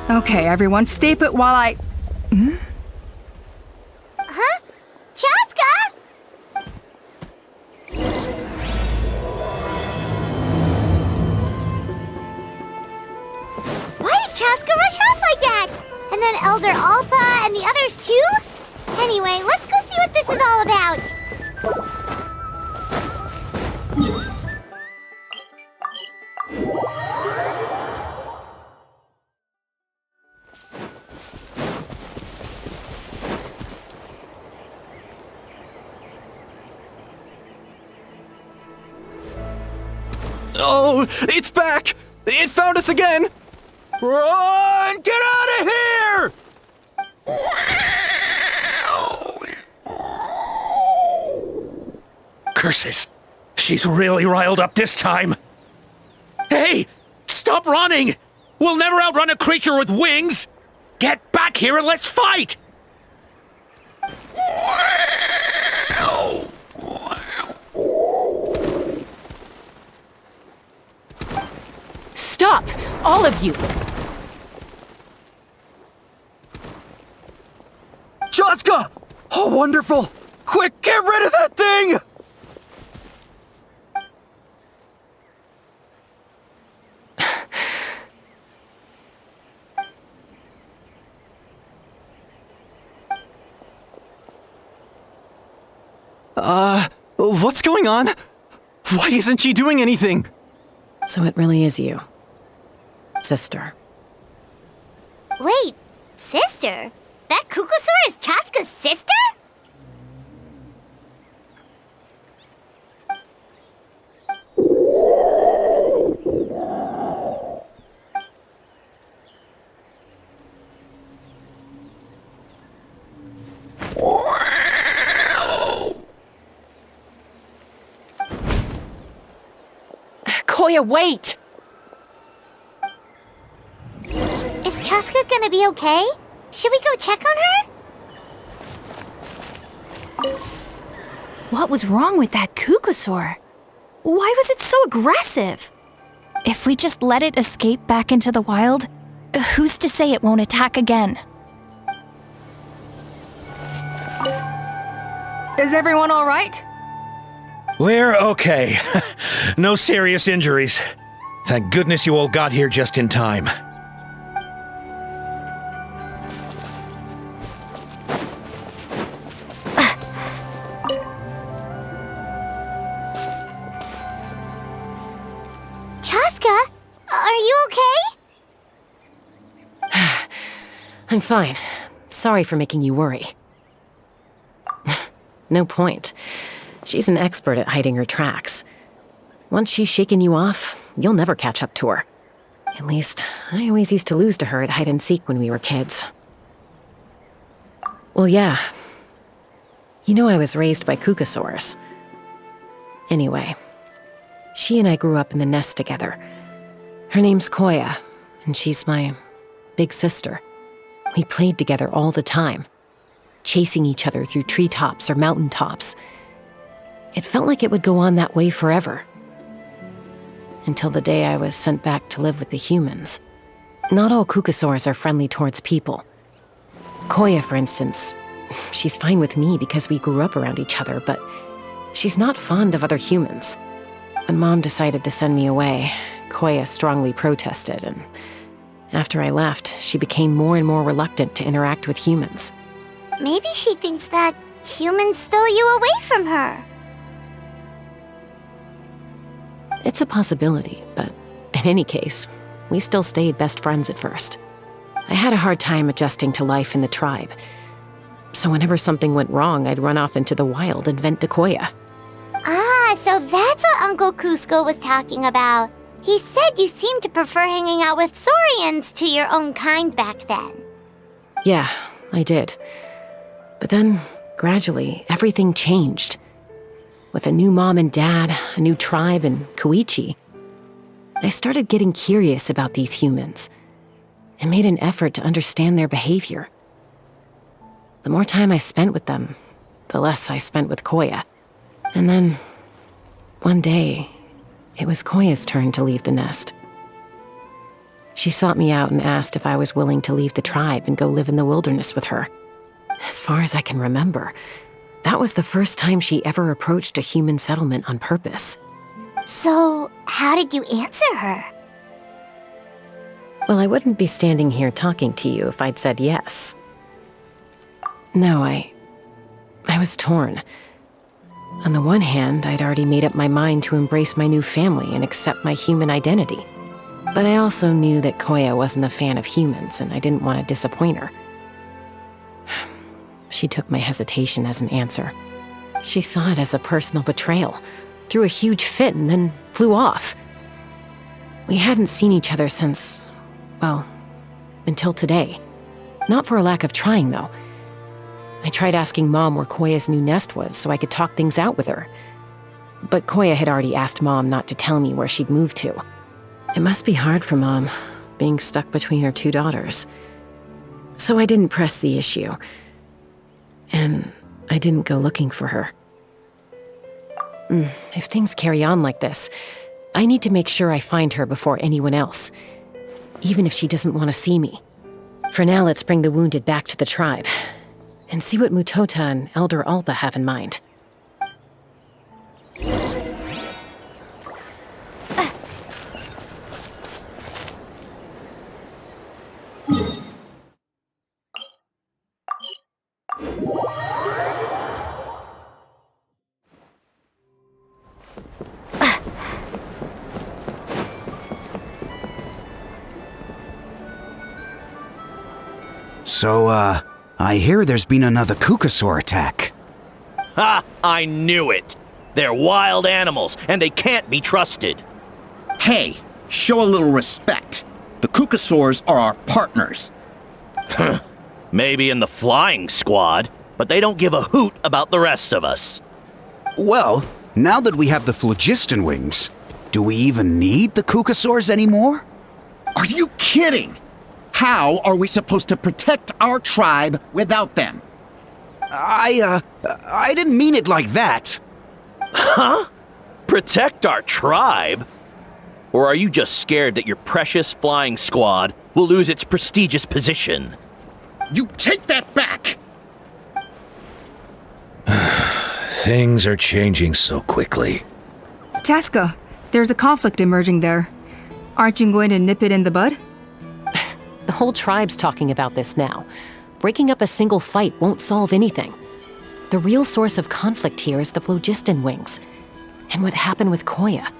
Okay, everyone, stay put while I... Huh? Chasca? Why did Chasca rush off like that? And then Elder Alpa and the others too? Anyway, let's go see what this is all about. Oh, it's back! It found us again! Run! Get out of here! Curses. She's really riled up this time. Hey! Stop running! We'll never outrun a creature with wings! Get back here and let's fight! Stop! All of you! Chasca! Oh, wonderful! Quick, get rid of that thing! What's going on? Why isn't she doing anything? So it really is you. Sister. Wait, sister? That Kukusaur is Chasca's sister? Koya, wait! Is Chasca gonna be okay? Should we go check on her? What was wrong with that Kukusaur? Why was it so aggressive? If we just let it escape back into the wild, who's to say it won't attack again? Is everyone all right? We're okay. No serious injuries. Thank goodness you all got here just in time. Chasca, are you okay? I'm fine. Sorry for making you worry. No point. She's an expert at hiding her tracks. Once she's shaken you off, you'll never catch up to her. At least, I always used to lose to her at hide-and-seek when we were kids. Well, yeah. You know I was raised by Kukusaurs. Anyway, she and I grew up in the nest together. Her name's Koya, and she's my big sister. We played together all the time, chasing each other through treetops or mountaintops. It felt like it would go on that way forever. Until the day I was sent back to live with the humans. Not all Kukusaurs are friendly towards people. Koya, for instance, she's fine with me because we grew up around each other, but she's not fond of other humans. When Mom decided to send me away, Koya strongly protested, and after I left, she became more and more reluctant to interact with humans. Maybe she thinks that humans stole you away from her. It's a possibility, but in any case, we still stayed best friends at first. I had a hard time adjusting to life in the tribe. So whenever something went wrong, I'd run off into the wild and vent to Koya. Ah, so that's what Uncle Cusco was talking about. He said you seemed to prefer hanging out with Saurians to your own kind back then. Yeah, I did. But then, gradually, everything changed. With a new mom and dad, a new tribe, and Koichi, I started getting curious about these humans and made an effort to understand their behavior. The more time I spent with them, the less I spent with Koya. And then, one day, it was Koya's turn to leave the nest. She sought me out and asked if I was willing to leave the tribe and go live in the wilderness with her. As far as I can remember, that was the first time she ever approached a human settlement on purpose. So, how did you answer her? Well, I wouldn't be standing here talking to you if I'd said yes. No, I was torn. On the one hand, I'd already made up my mind to embrace my new family and accept my human identity. But I also knew that Koya wasn't a fan of humans, and I didn't want to disappoint her. She took my hesitation as an answer. She saw it as a personal betrayal, threw a huge fit, and then flew off. We hadn't seen each other since, well, until today. Not for a lack of trying, though. I tried asking Mom where Koya's new nest was so I could talk things out with her. but Koya had already asked Mom not to tell me where she'd moved to. It must be hard for Mom, being stuck between her two daughters. So I didn't press the issue. And I didn't go looking for her. If things carry on like this, I need to make sure I find her before anyone else, even if she doesn't want to see me. For now, let's bring the wounded back to the tribe, and see what Mutota and Elder Alpa have in mind. So, I hear there's been another Kukasaur attack. Ha! I knew it! They're wild animals, and they can't be trusted. Hey, show a little respect. The Kukasaurs are our partners. Maybe in the flying squad, but they don't give a hoot about the rest of us. Well, now that we have the phlogiston wings, do we even need the Kukasaurs anymore? Are you kidding? How are we supposed to protect our tribe without them? I didn't mean it like that. Huh? Protect our tribe? Or are you just scared that your precious flying squad will lose its prestigious position? You take that back! Things are changing so quickly. Chasca, there's a conflict emerging there. Aren't you going to nip it in the bud? The whole tribe's talking about this now. Breaking up a single fight won't solve anything. The real source of conflict here is the phlogiston wings, and what happened with Koya.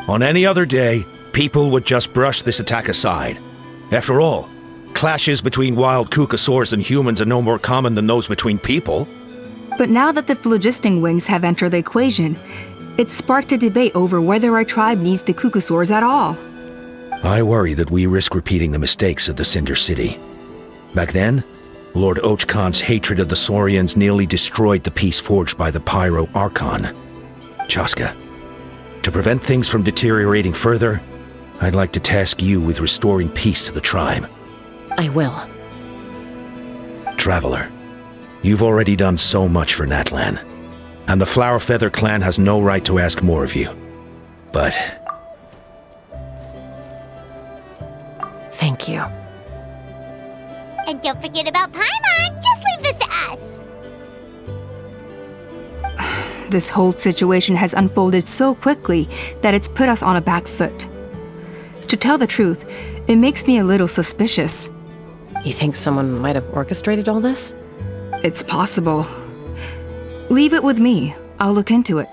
On any other day, people would just brush this attack aside. After all, clashes between wild Kukasaurs and humans are no more common than those between people. But now that the phlogiston wings have entered the equation, it's sparked a debate over whether our tribe needs the Kukasaurs at all. I worry that we risk repeating the mistakes of the Cinder City. Back then, Lord Ochkan's hatred of the Saurians nearly destroyed the peace forged by the Pyro Archon. Chasca, to prevent things from deteriorating further, I'd like to task you with restoring peace to the tribe. I will. Traveler, you've already done so much for Natlan, and the Flower Feather clan has no right to ask more of you. But thank you. And don't forget about Paimon. Just leave this to us. This whole situation has unfolded so quickly that it's put us on a back foot. To tell the truth, it makes me a little suspicious. You think someone might have orchestrated all this? It's possible. Leave it with me. I'll look into it.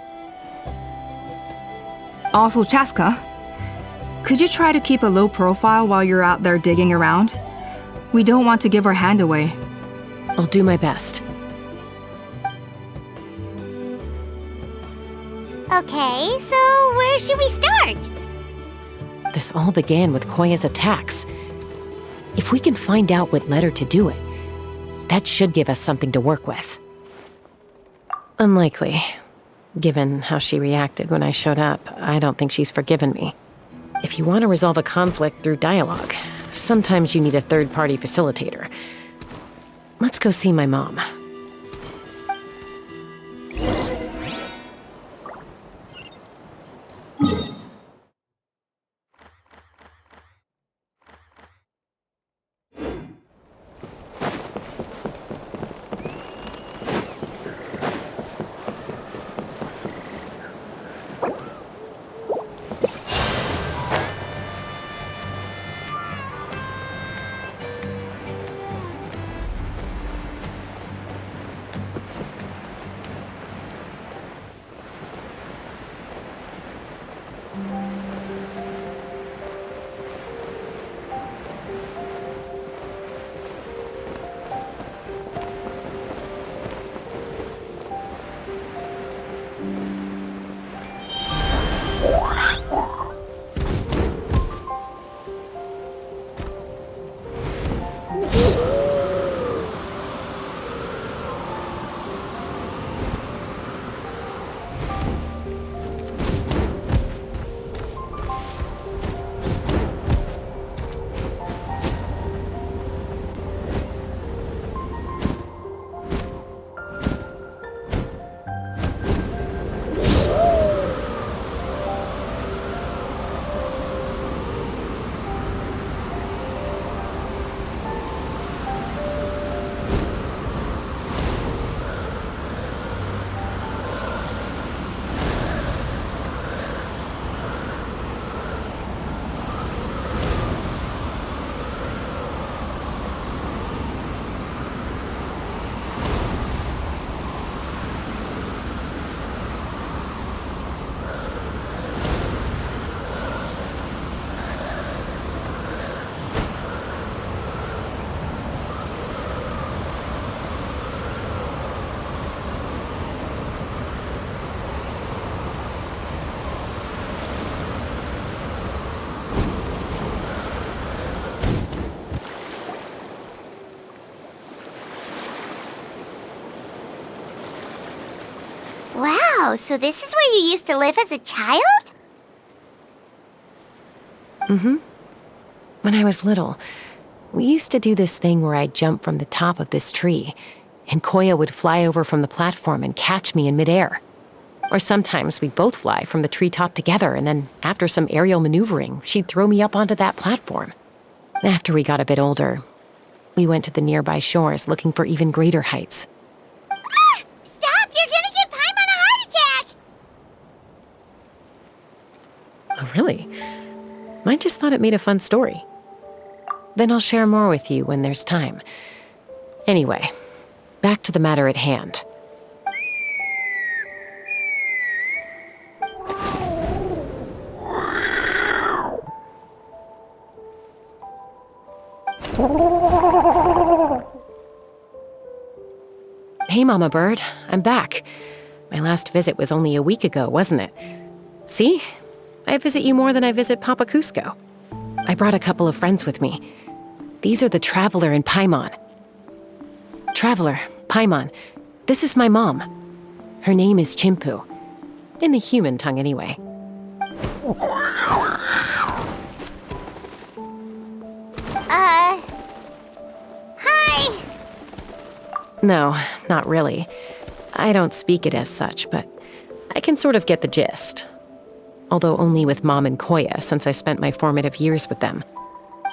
Also, Chasca, could you try to keep a low profile while you're out there digging around? We don't want to give our hand away. I'll do my best. Okay, so where should we start? This all began with Koya's attacks. If we can find out what led her to do it, that should give us something to work with. Unlikely. Given how she reacted when I showed up, I don't think she's forgiven me. If you want to resolve a conflict through dialogue, sometimes you need a third-party facilitator. Let's go see my mom. Wow, so this is where you used to live as a child? Mm-hmm. When I was little, we used to do this thing where I'd jump from the top of this tree, and Koya would fly over from the platform and catch me in midair. Or sometimes we'd both fly from the treetop together, and then after some aerial maneuvering, she'd throw me up onto that platform. After we got a bit older, we went to the nearby shores looking for even greater heights. Ah! Stop! You're gonna give Paimon a heart attack! Oh, really? I just thought it made a fun story. Then I'll share more with you when there's time. Anyway, back to the matter at hand. Hey, Mama Bird, I'm back. My last visit was only a week ago, wasn't it? See? I visit you more than I visit Papa Cusco. I brought a couple of friends with me. These are the Traveler and Paimon. Traveler, Paimon, this is my mom. Her name is Chimpu. In the human tongue, anyway. Hi! No, not really. I don't speak it as such, but I can sort of get the gist. Although only with Mom and Koya, since I spent my formative years with them.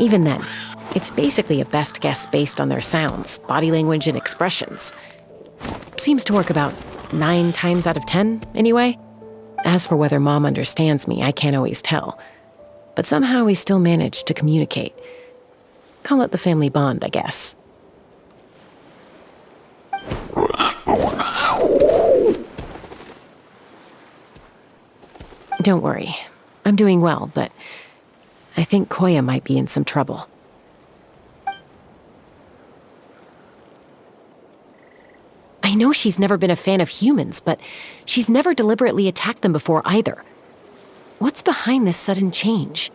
Even then, it's basically a best guess based on their sounds, body language, and expressions. Seems to work about 9 times out of 10, anyway. As for whether Mom understands me, I can't always tell. But somehow we still manage to communicate. Call it the family bond, I guess. Don't worry. I'm doing well, but I think Koya might be in some trouble. I know she's never been a fan of humans, but she's never deliberately attacked them before either. What's behind this sudden change?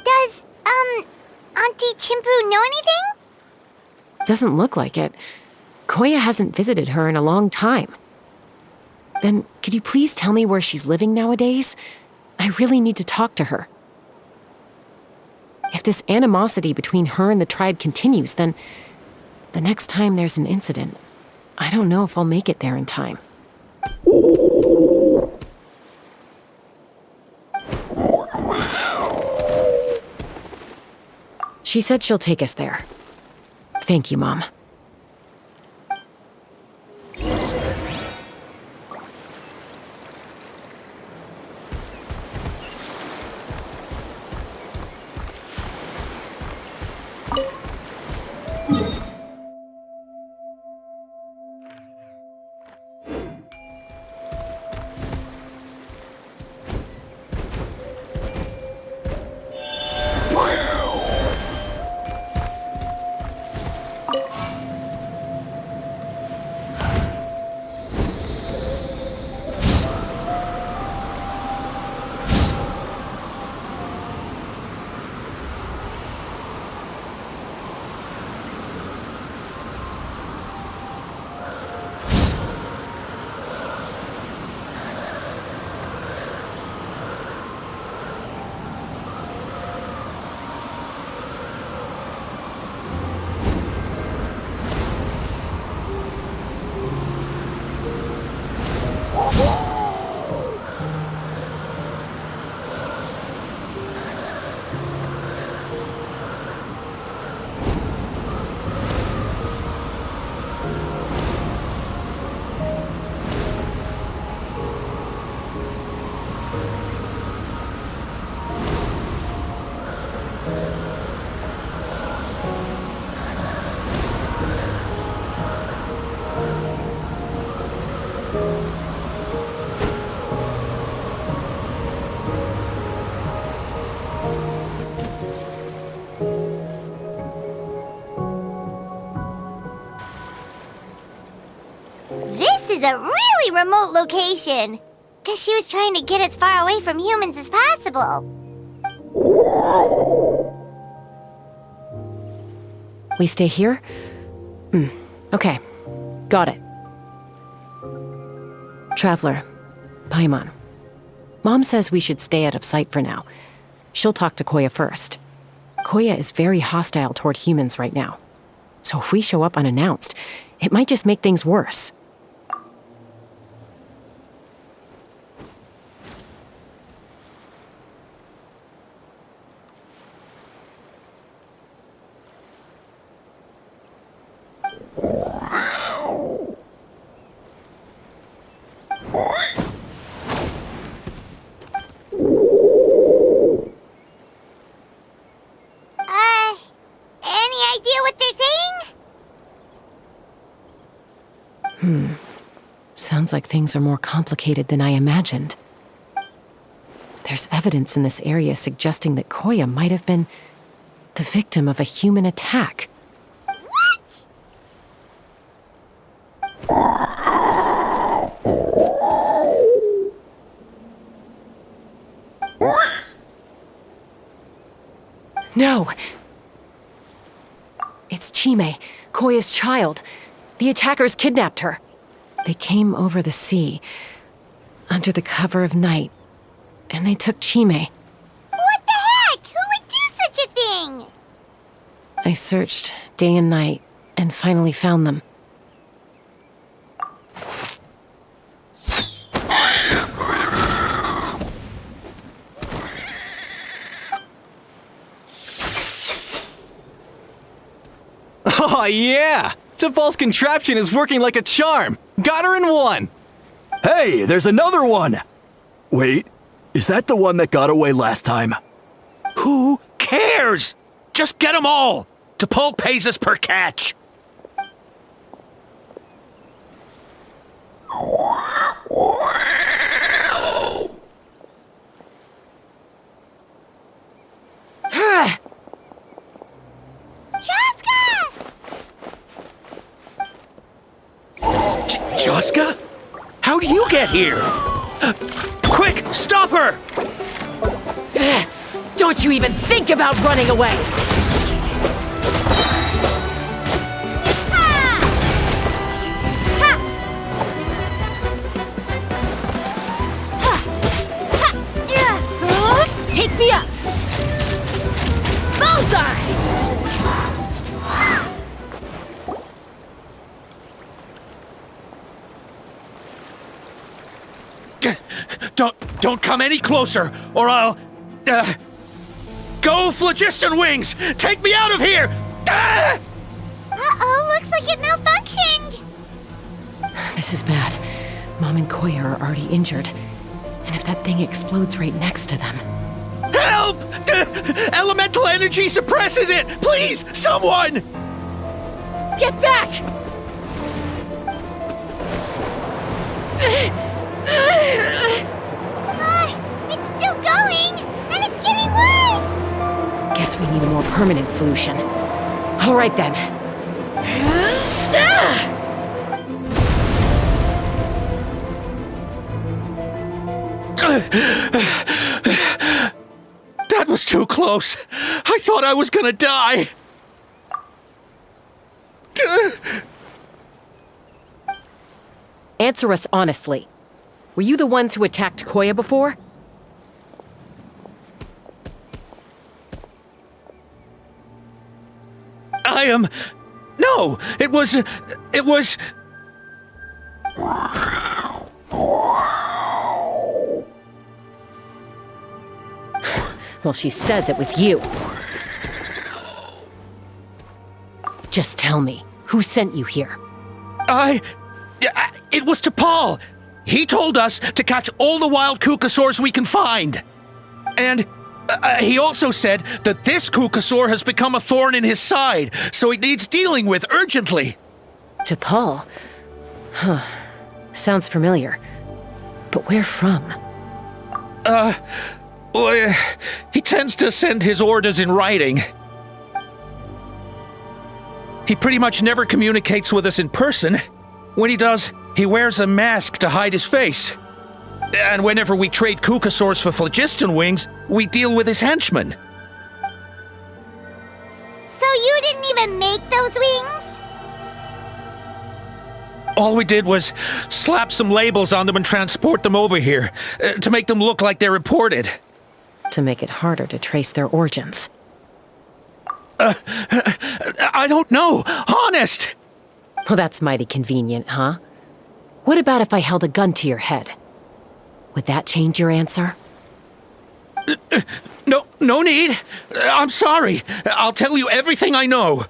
Does, Auntie Chimpu know anything? Doesn't look like it. Koya hasn't visited her in a long time. Then, could you please tell me where she's living nowadays? I really need to talk to her. If this animosity between her and the tribe continues, then the next time there's an incident, I don't know if I'll make it there in time. She said she'll take us there. Thank you, Mom. This is a really remote location. Guess she was trying to get as far away from humans as possible. We stay here? Okay, got it. Traveler, Paimon. Mom says we should stay out of sight for now. She'll talk to Koya first. Koya is very hostile toward humans right now. So if we show up unannounced, it might just make things worse. Any idea what they're saying? Sounds like things are more complicated than I imagined. There's evidence in this area suggesting that Koya might have been the victim of a human attack. No! It's Chime, Koya's child. The attackers kidnapped her. They came over the sea, under the cover of night, and they took Chime. What the heck? Who would do such a thing? I searched day and night, and finally found them. Oh, yeah! T'Pol's contraption is working like a charm! Got her in one! Hey, there's another one! Wait, is that the one that got away last time? Who cares? Just get them all! T'Pol pays us per catch. Chasca? How do you get here? Quick, stop her! Don't you even think about running away! Take me up! Bullseye! Don't come any closer, or I'll... Go, Phlogiston Wings! Take me out of here! Uh-oh, looks like it malfunctioned! This is bad. Mom and Koya are already injured. And if that thing explodes right next to them... Help! Elemental energy suppresses it! Please, someone! Get back! It's still going, and it's getting worse! Guess we need a more permanent solution. All right then. That was too close. I thought I was gonna die. Answer us honestly. Were you the ones who attacked Koya before? I am... No, it was... Well, she says it was you. Just tell me, who sent you here? It was T'Pol. He told us to catch all the wild Kukasaurs we can find. And he also said that this Kukasaur has become a thorn in his side, so it needs dealing with urgently. T'Pol? Huh. Sounds familiar. But where from? Well, he tends to send his orders in writing. He pretty much never communicates with us in person. When he does, he wears a mask to hide his face. And whenever we trade Kukasaurs for Phlogiston Wings, we deal with his henchmen. So you didn't even make those wings? All we did was slap some labels on them and transport them over here, to make them look like they're imported. To make it harder to trace their origins. I don't know, honest! Well, that's mighty convenient, huh? What about if I held a gun to your head? Would that change your answer? No need. I'm sorry. I'll tell you everything I know.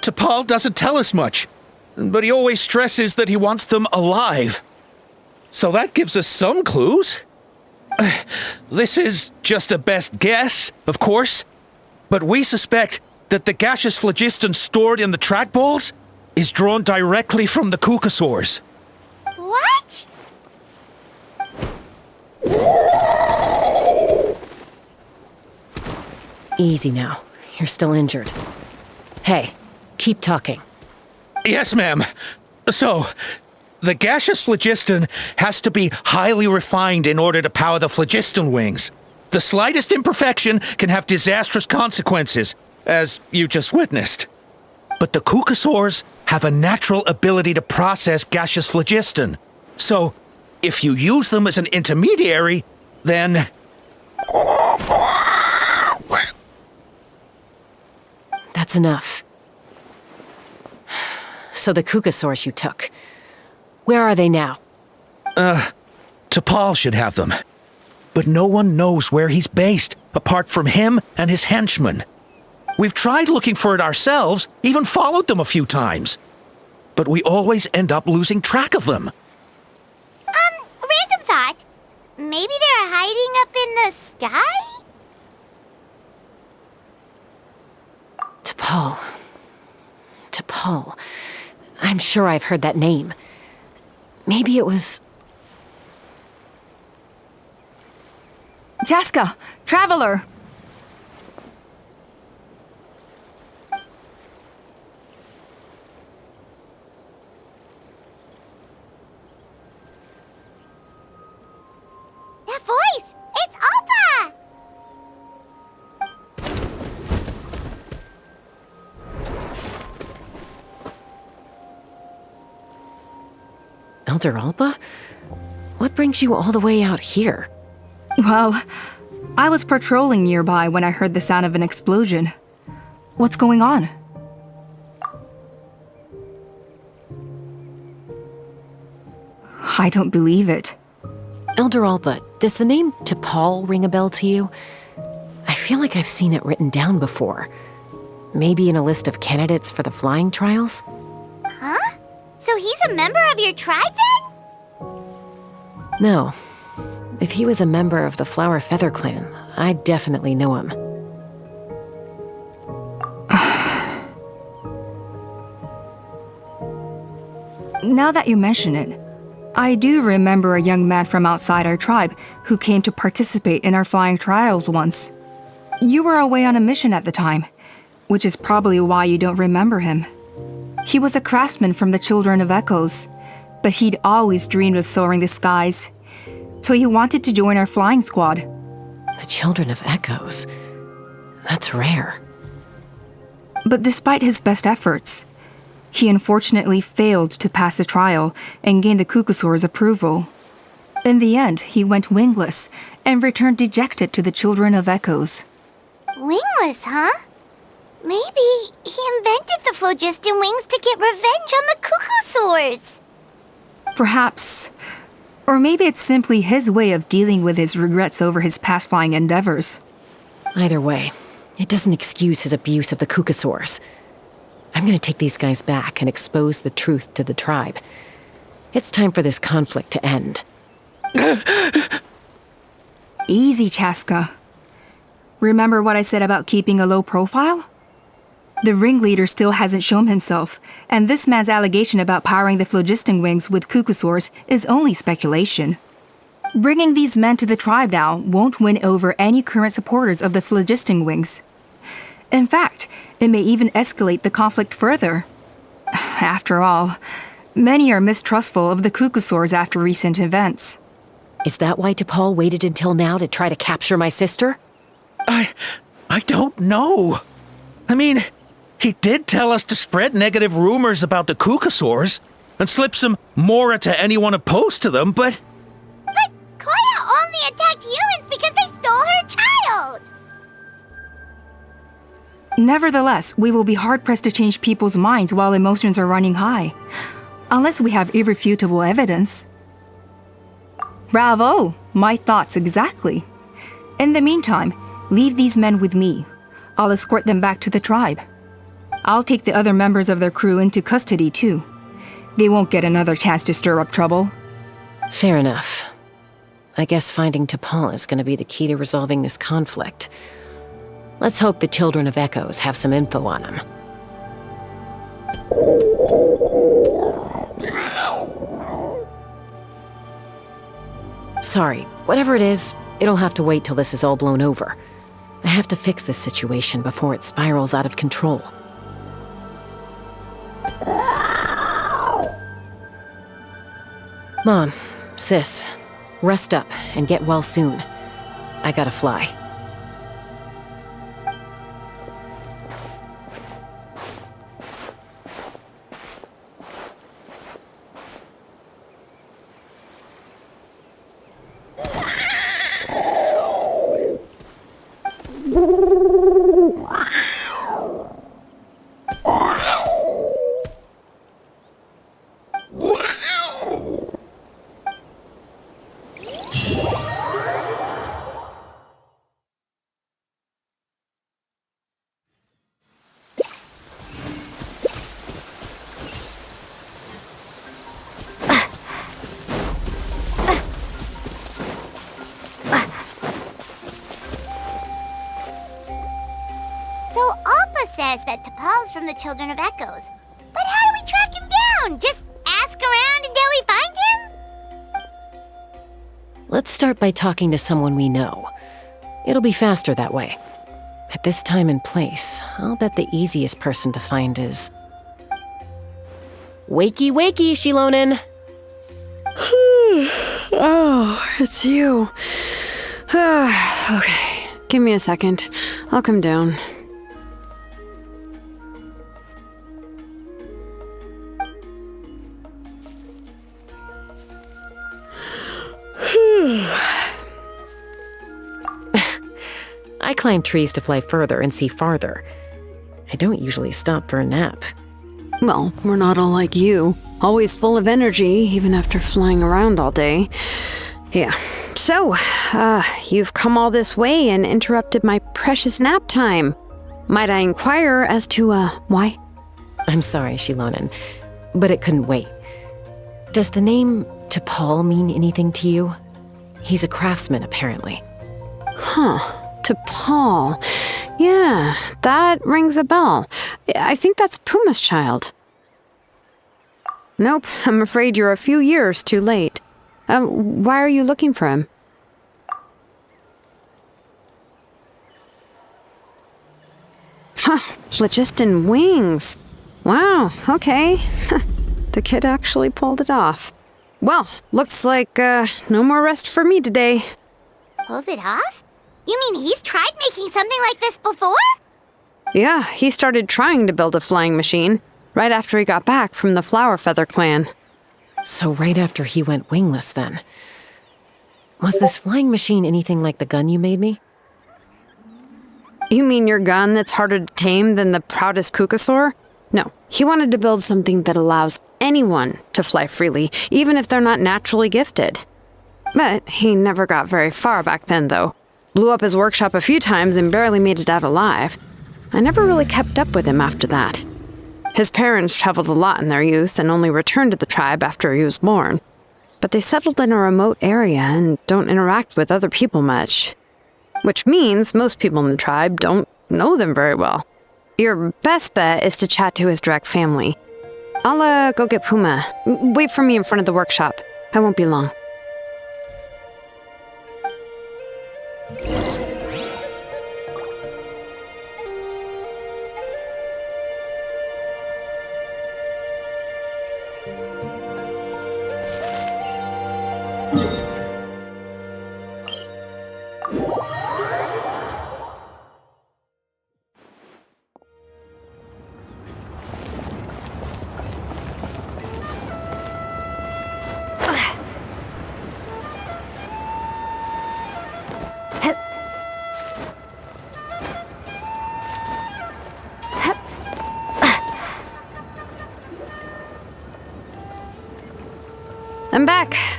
T'Pol doesn't tell us much, but he always stresses that he wants them alive. So that gives us some clues. This is just a best guess, of course, but we suspect that the gaseous phlogiston stored in the trackballs is drawn directly from the Kukasaurs. What? Easy now. You're still injured. Hey, keep talking. Yes, ma'am. So, the gaseous phlogiston has to be highly refined in order to power the phlogiston wings. The slightest imperfection can have disastrous consequences, as you just witnessed. But the Kukasaurs have a natural ability to process gaseous phlogiston. So, if you use them as an intermediary, then... That's enough. So the Kukasaurs you took, where are they now? T'Pol should have them. But no one knows where he's based, apart from him and his henchmen. We've tried looking for it ourselves, even followed them a few times. But we always end up losing track of them. Random thought. Maybe they're hiding up in the sky? T'Pol. I'm sure I've heard that name. Maybe it was... Chasca! Traveler! That voice! It's Alpa! Elder Alpa? What brings you all the way out here? Well, I was patrolling nearby when I heard the sound of an explosion. What's going on? I don't believe it. Elder Alpa, does the name T'Pol ring a bell to you? I feel like I've seen it written down before. Maybe in a list of candidates for the flying trials? Huh? So he's a member of your tribe then? No. If he was a member of the Flower Feather Clan, I'd definitely know him. Now that you mention it, I do remember a young man from outside our tribe who came to participate in our flying trials once. You were away on a mission at the time, which is probably why you don't remember him. He was a craftsman from the Children of Echoes, but he'd always dreamed of soaring the skies, so he wanted to join our flying squad. The Children of Echoes? That's rare. But despite his best efforts, he unfortunately failed to pass the trial and gain the Kukasaur's approval. In the end, he went wingless and returned dejected to the Children of Echoes. Wingless, huh? Maybe he invented the phlogiston wings to get revenge on the Kukasaurs. Perhaps. Or maybe it's simply his way of dealing with his regrets over his past flying endeavors. Either way, it doesn't excuse his abuse of the Kukasaurs. I'm gonna take these guys back and expose the truth to the tribe. It's time for this conflict to end. Easy, Chasca. Remember what I said about keeping a low profile? The ringleader still hasn't shown himself, and this man's allegation about powering the phlogiston wings with Kukasaurs is only speculation. Bringing these men to the tribe now won't win over any current supporters of the phlogiston wings. In fact, it may even escalate the conflict further. After all, many are mistrustful of the Kukasaurs after recent events. Is that why T'Pol waited until now to try to capture my sister? I don't know. I mean, he did tell us to spread negative rumors about the Kukasaurs, and slip some Mora to anyone opposed to them, but... But Koya only attacked humans because they stole her child! Nevertheless, we will be hard-pressed to change people's minds while emotions are running high. Unless we have irrefutable evidence. Bravo! My thoughts exactly. In the meantime, leave these men with me. I'll escort them back to the tribe. I'll take the other members of their crew into custody too. They won't get another chance to stir up trouble. Fair enough. I guess finding T'Pol is gonna be the key to resolving this conflict. Let's hope the Children of Echoes have some info on him. Sorry, whatever it is, it'll have to wait till this is all blown over. I have to fix this situation before it spirals out of control. Mom, sis, rest up and get well soon. I gotta fly. Says that T'Pol's from the Children of Echoes. But how do we track him down? Just ask around until we find him? Let's start by talking to someone we know. It'll be faster that way. At this time and place, I'll bet the easiest person to find is... Wakey, wakey, Shilonen! Oh, it's you. Okay, give me a second. I'll come down. I climb trees to fly further and see farther. I don't usually stop for a nap. Well, we're not all like you. Always full of energy, even after flying around all day. Yeah. So, you've come all this way and interrupted my precious nap time. Might I inquire as to, why? I'm sorry, Shilonen, but it couldn't wait. Does the name T'Pol mean anything to you? He's a craftsman, apparently. Huh. T'Pol. Yeah, that rings a bell. I think that's Puma's child. Nope, I'm afraid you're a few years too late. Why are you looking for him? Huh, phlogiston wings. Wow, okay. The kid actually pulled it off. Well, looks like, no more rest for me today. Pulled it off? You mean he's tried making something like this before? Yeah, he started trying to build a flying machine right after he got back from the Flower Feather clan. So right after he went wingless, then. Was this flying machine anything like the gun you made me? You mean your gun that's harder to tame than the proudest Kukasaur? No, he wanted to build something that allows anyone to fly freely, even if they're not naturally gifted. But he never got very far back then, though. Blew up his workshop a few times and barely made it out alive. I never really kept up with him after that. His parents traveled a lot in their youth and only returned to the tribe after he was born. But they settled in a remote area and don't interact with other people much. Which means most people in the tribe don't know them very well. Your best bet is to chat to his direct family. I'll go get Puma. Wait for me in front of the workshop. I won't be long.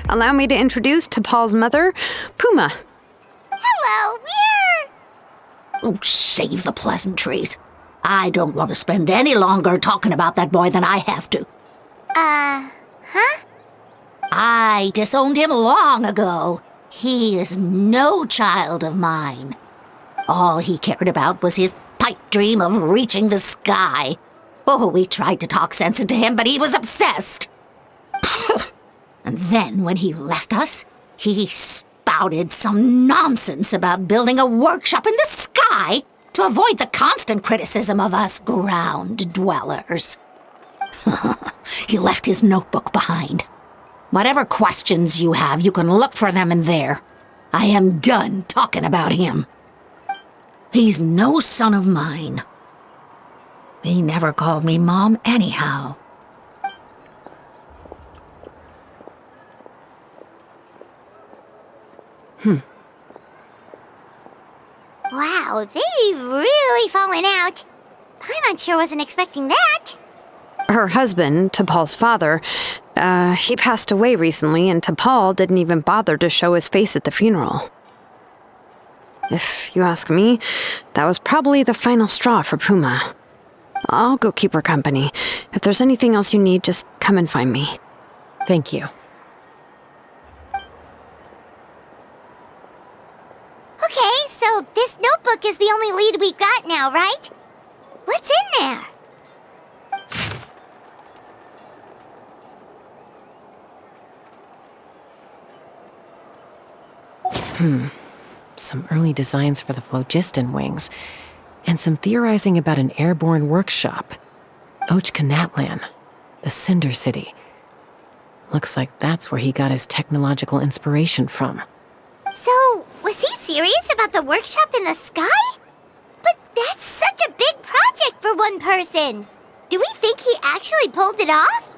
Allow me to introduce T'Pol's mother, Puma. Hello, Oh, save the pleasantries. I don't want to spend any longer talking about that boy than I have to. Huh? I disowned him long ago. He is no child of mine. All he cared about was his pipe dream of reaching the sky. Oh, we tried to talk sense into him, but he was obsessed. And then when he left us, he spouted some nonsense about building a workshop in the sky to avoid the constant criticism of us ground dwellers. He left his notebook behind. Whatever questions you have, you can look for them in there. I am done talking about him. He's no son of mine. He never called me Mom anyhow. Wow, they've really fallen out. Paimon sure wasn't expecting that. Her husband, T'Pol's father, he passed away recently, and T'Pol didn't even bother to show his face at the funeral. If you ask me, that was probably the final straw for Puma. I'll go keep her company. If there's anything else you need, just come and find me. Thank you. Okay, so this notebook is the only lead we've got now, right? What's in there? Some early designs for the phlogiston wings, and some theorizing about an airborne workshop. Ochkanatlan, the Cinder City. Looks like that's where he got his technological inspiration from. So, was he serious about the workshop in the sky? But that's such a big project for one person. Do we think he actually pulled it off?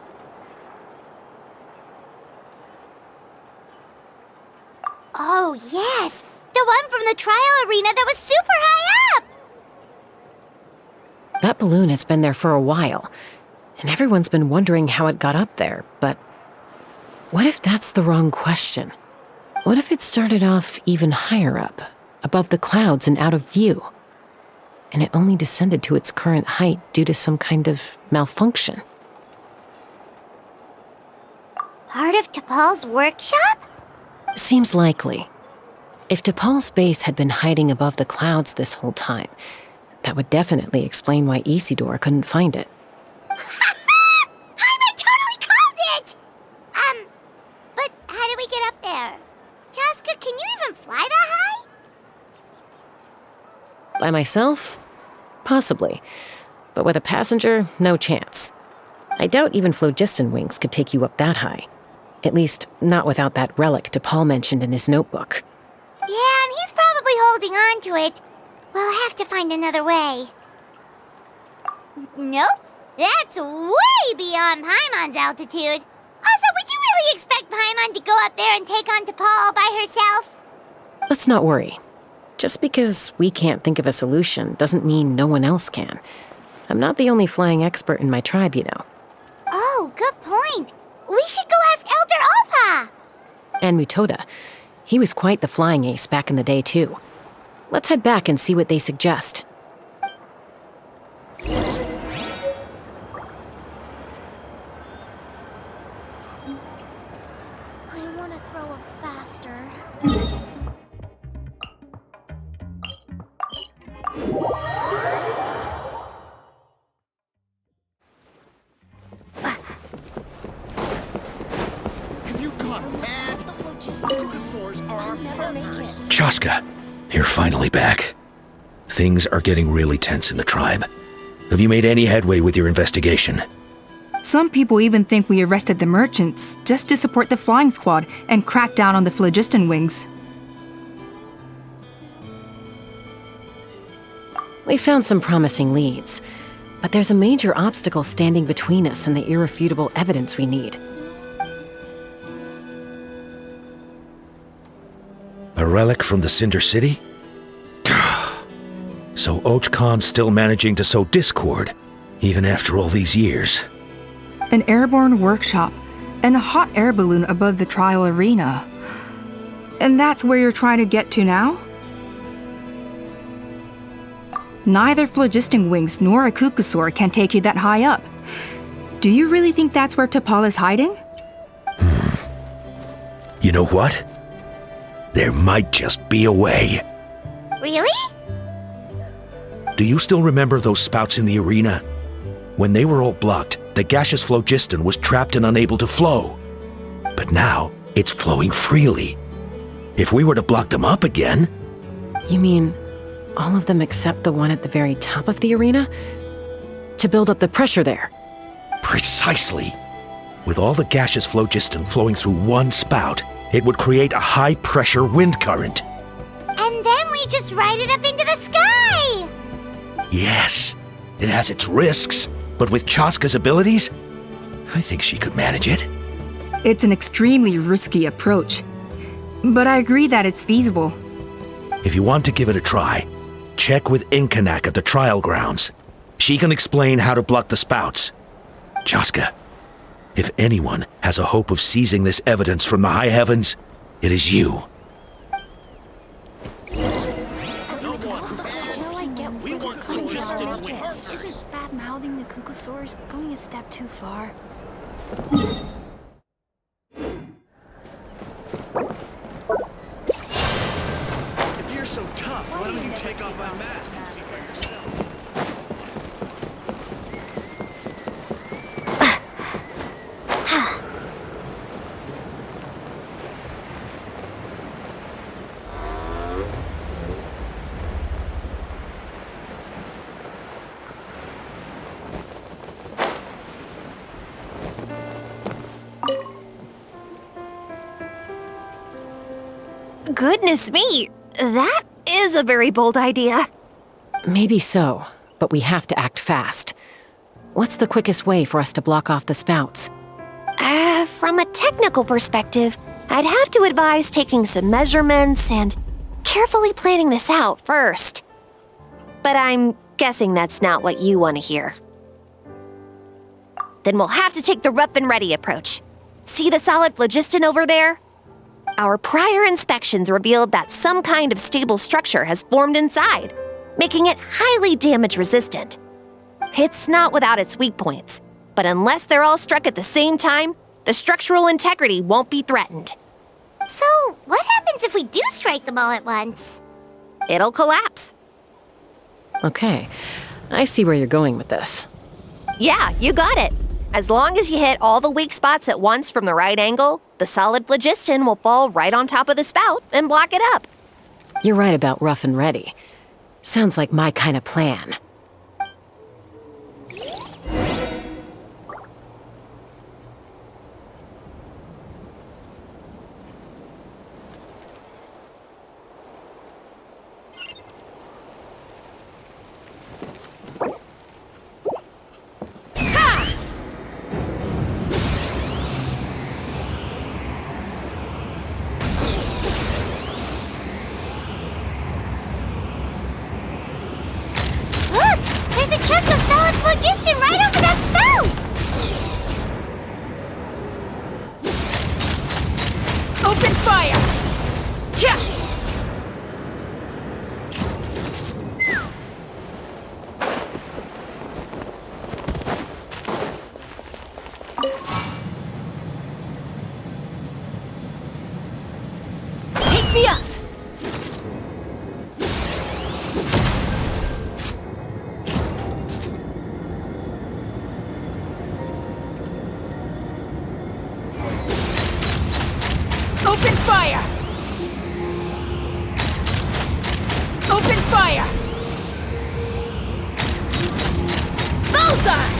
Oh, yes. The one from the trial arena that was super high up. That balloon has been there for a while, and everyone's been wondering how it got up there, but what if that's the wrong question? What if it started off even higher up, above the clouds and out of view, and it only descended to its current height due to some kind of malfunction? Part of T'Pol's workshop? Seems likely. If T'Pol's base had been hiding above the clouds this whole time, that would definitely explain why Isidore couldn't find it. I totally called it! But how do we get up there? Chasca, can you even fly that high? By myself? Possibly. But with a passenger, no chance. I doubt even phlogiston wings could take you up that high. At least, not without that relic T'Pol mentioned in his notebook. Yeah, and he's probably holding on to it. We'll have to find another way. Nope. That's way beyond Paimon's altitude. Also, would you really expect Paimon to go up there and take on T'Pol all by herself? Let's not worry. Just because we can't think of a solution doesn't mean no one else can. I'm not the only flying expert in my tribe, you know. Oh, good point. We should go ask Elder Alpa. And Mutoda. He was quite the flying ace back in the day, too. Let's head back and see what they suggest. I want to grow up faster. Chasca, you're finally back. Things are getting really tense in the tribe. Have you made any headway with your investigation? Some people even think we arrested the merchants just to support the flying squad and crack down on the phlogiston wings. We found some promising leads, but there's a major obstacle standing between us and the irrefutable evidence we need. A relic from the Cinder City? So Ochkan's still managing to sow discord, even after all these years. An airborne workshop. and a hot air balloon above the trial arena. And that's where you're trying to get to now? Neither phlogiston wings nor a cuckoosaur can take you that high up. Do you really think that's where T'Pol is hiding? You know what? There might just be a way. Really? Do you still remember those spouts in the arena? When they were all blocked, the gaseous phlogiston was trapped and unable to flow. But now, it's flowing freely. If we were to block them up again... You mean all of them except the one at the very top of the arena? To build up the pressure there? Precisely. With all the gaseous phlogiston flowing through one spout, it would create a high-pressure wind current. And then we just ride it up into the sky! Yes, it has its risks, but with Chasca's abilities, I think she could manage it. It's an extremely risky approach, but I agree that it's feasible. If you want to give it a try, check with Inkanak at the trial grounds. She can explain how to block the spouts. Chasca, if anyone has a hope of seizing this evidence from the high heavens, it is you. Isn't bad-mouthing the cuckoosaurs going a step too far? If you're so tough, why don't you take off my mask and see for yourself? Goodness me, that is a very bold idea. Maybe so, but we have to act fast. What's the quickest way for us to block off the spouts? From a technical perspective, I'd have to advise taking some measurements and carefully planning this out first. But I'm guessing that's not what you want to hear. Then we'll have to take the rough and ready approach. See the solid phlogiston over there? Our prior inspections revealed that some kind of stable structure has formed inside, making it highly damage resistant. It's not without its weak points, but unless they're all struck at the same time, the structural integrity won't be threatened. So, what happens if we do strike them all at once? It'll collapse. Okay, I see where you're going with this. Yeah, you got it. As long as you hit all the weak spots at once from the right angle, the solid phlogiston will fall right on top of the spout and block it up. You're right about rough and ready. Sounds like my kind of plan. Look! There's a chunk of solid phlogiston right over that spout! Open fire! Yeah! Take me up! Open fire! Open fire! Bullseye!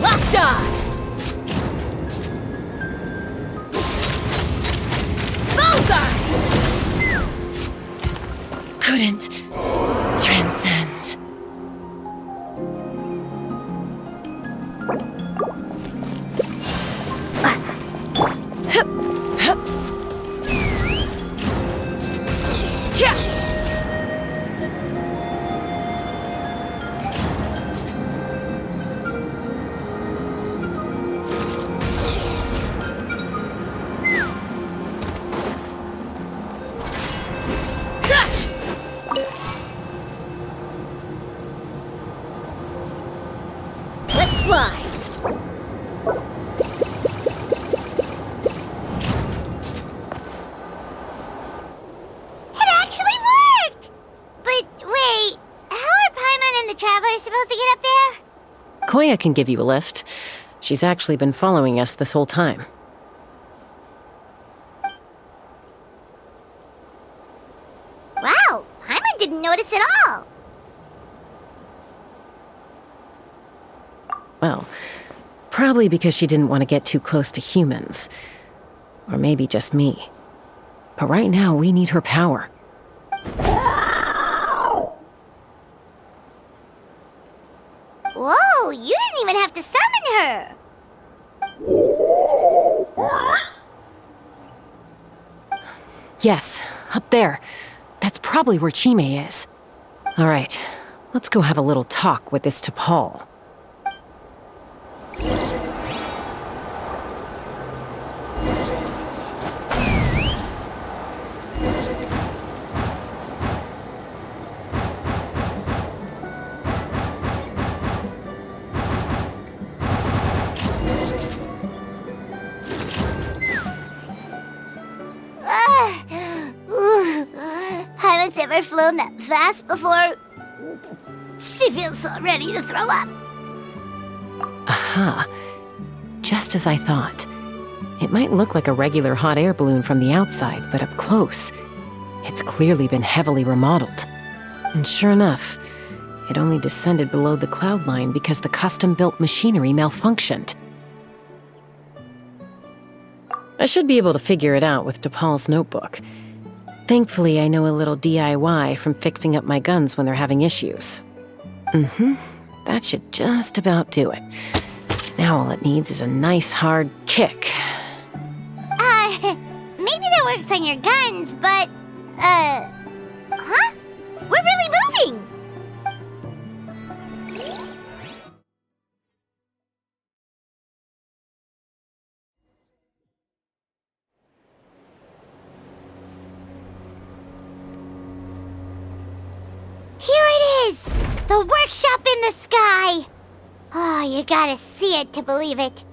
Locked on! Bullseye! Couldn't transcend. Koya can give you a lift. She's actually been following us this whole time. Wow, Paimon didn't notice at all. Well, probably because she didn't want to get too close to humans. Or maybe just me. But right now, we need her power. Whoa, you didn't even have to summon her. Yes, up there. That's probably where Chime is. All right, let's go have a little talk with this T'Pol. Haven't ever flown that fast before. She feels so ready to throw up. Aha. Just as I thought. It might look like a regular hot air balloon from the outside, but up close, it's clearly been heavily remodeled. And sure enough, it only descended below the cloud line because the custom-built machinery malfunctioned. I should be able to figure it out with T'Pol's notebook. Thankfully, I know a little DIY from fixing up my guns when they're having issues. That should just about do it. Now all it needs is a nice hard kick. Maybe that works on your guns, but, huh? We're really moving! Here it is! The workshop in the sky! Oh, you gotta see it to believe it.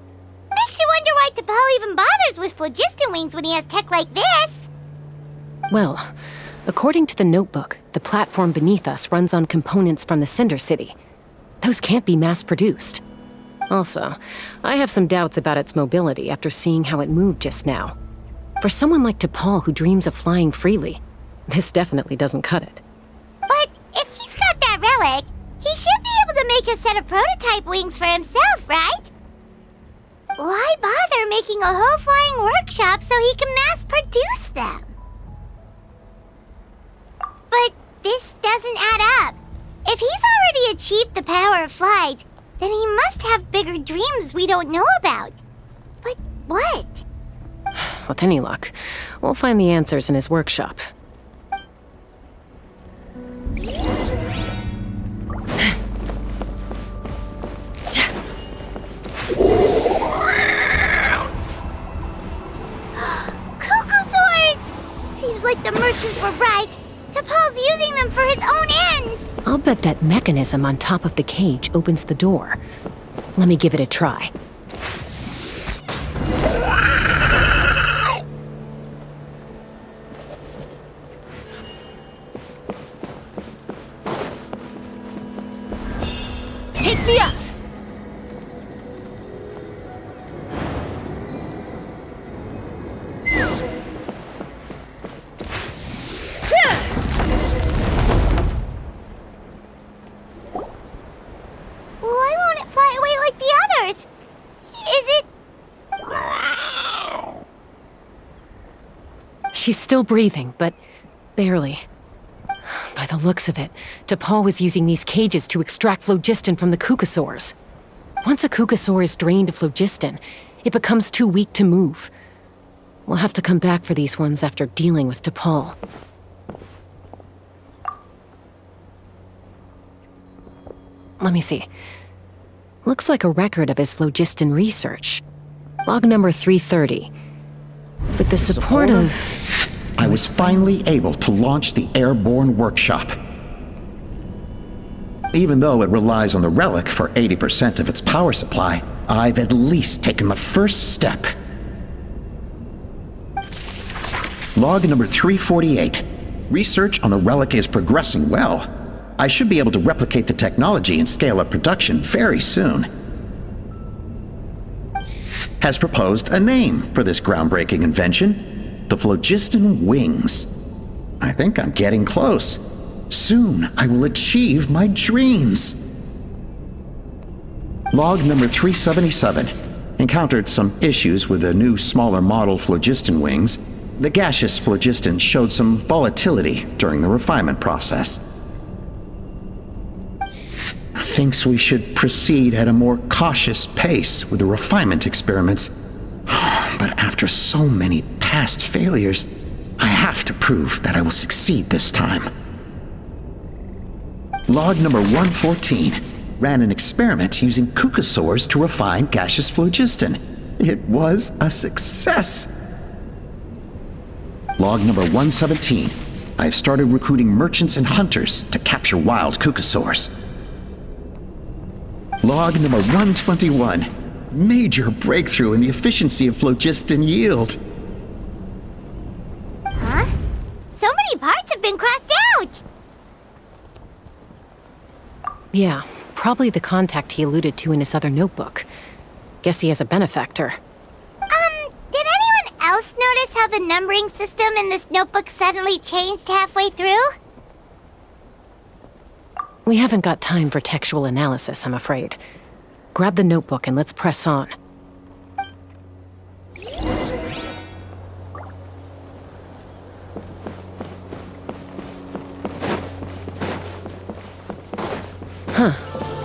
Makes you wonder why T'Pol even bothers with phlogiston wings when he has tech like this. Well, according to the notebook, the platform beneath us runs on components from the Cinder City. Those can't be mass-produced. Also, I have some doubts about its mobility after seeing how it moved just now. For someone like T'Pol who dreams of flying freely, this definitely doesn't cut it. But if he's got that relic, he should be able to make a set of prototype wings for himself, right? Why bother making a whole flying workshop so he can mass-produce them? But this doesn't add up. If he's already achieved the power of flight, then he must have bigger dreams we don't know about. But what? With any luck, we'll find the answers in his workshop. Seems like the merchants were right. T'Pol's using them for his own ends. I'll bet that mechanism on top of the cage opens the door. Let me give it a try. Take me up! Why won't it fly away like the others? Is it... She's still breathing, but barely. By the looks of it, T'Pol was using these cages to extract phlogiston from the Kukasaurs. Once a Kukasaur is drained of phlogiston, it becomes too weak to move. We'll have to come back for these ones after dealing with T'Pol. Let me see. Looks like a record of his phlogiston research. Log number 330. With the support of... I was finally able to launch the airborne workshop. Even though it relies on the relic for 80% of its power supply, I've at least taken the first step. Log number 348. Research on the relic is progressing well. I should be able to replicate the technology and scale up production very soon. Has proposed a name for this groundbreaking invention: the phlogiston wings. I think I'm getting close. Soon I will achieve my dreams. Log number 377. Encountered some issues with the new smaller model phlogiston wings. The gaseous phlogiston showed some volatility during the refinement process. Thinks we should proceed at a more cautious pace with the refinement experiments. But after so many past failures, I have to prove that I will succeed this time. Log number 114. Ran an experiment using cucosaurs to refine gaseous phlogiston. It was a success. Log number 117. I have started recruiting merchants and hunters to capture wild cucosaurs. Log number 121. Major breakthrough in the efficiency of phlogiston yield. Huh? So many parts have been crossed out! Yeah, probably the contact he alluded to in his other notebook. Guess he has a benefactor. Did anyone else notice how the numbering system in this notebook suddenly changed halfway through? We haven't got time for textual analysis, I'm afraid. Grab the notebook and let's press on. Huh.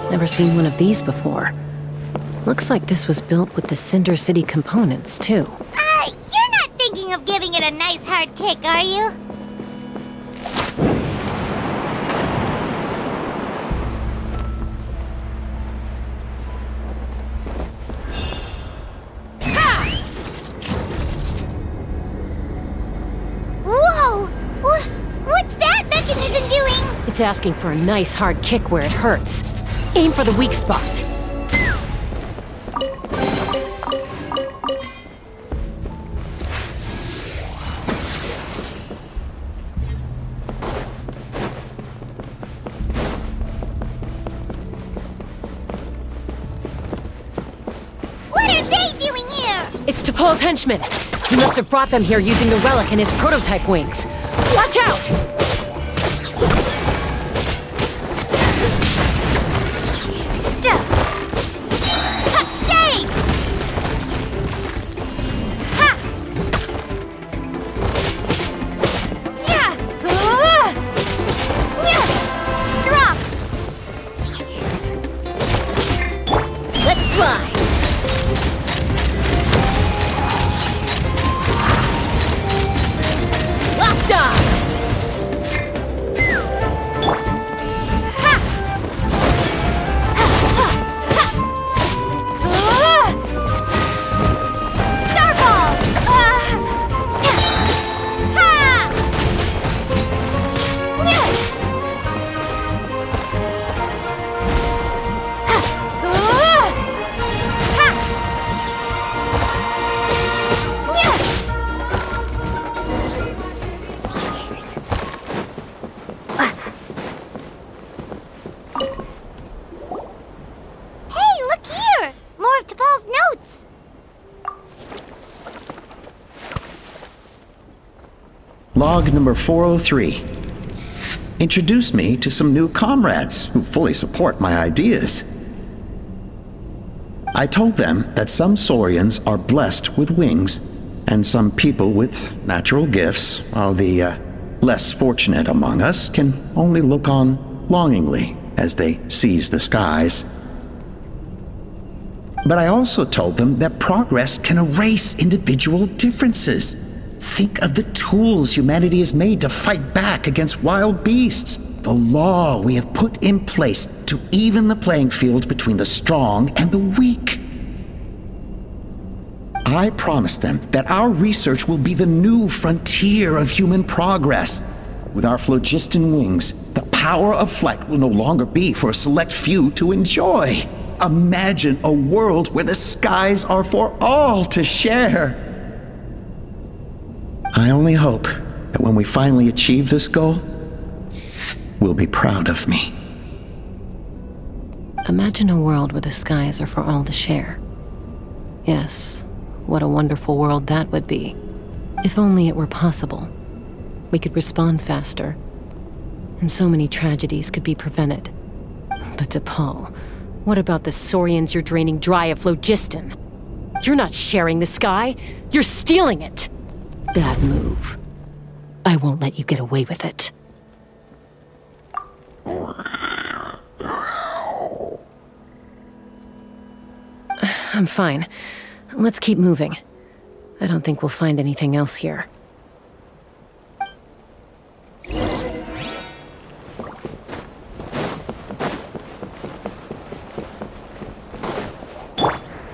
Never seen one of these before. Looks like this was built with the Cinder City components, too. You're not thinking of giving it a nice hard kick, are you? Whoa! What's that mechanism doing? It's asking for a nice hard kick where it hurts. Aim for the weak spot. What are they doing here? It's T'Pol's henchmen. He must have brought them here using the relic in his prototype wings. Watch out! Shame! Ha! Drop! Let's fly! Locked on! Log number 403. Introduced me to some new comrades who fully support my ideas. I told them that some Saurians are blessed with wings, and some people with natural gifts, while the less fortunate among us can only look on longingly as they seize the skies. But I also told them that progress can erase individual differences. Think of the tools humanity has made to fight back against wild beasts. The law we have put in place to even the playing field between the strong and the weak. I promised them that our research will be the new frontier of human progress. With our phlogiston wings, the power of flight will no longer be for a select few to enjoy. Imagine a world where the skies are for all to share. I only hope that when we finally achieve this goal, will be proud of me. Imagine a world where the skies are for all to share. Yes, what a wonderful world that would be. If only it were possible. We could respond faster, and so many tragedies could be prevented. But DePaul, what about the saurians you're draining dry of phlogiston? You're not sharing the sky, you're stealing it! Bad move. I won't let you get away with it. I'm fine. Let's keep moving. I don't think we'll find anything else here.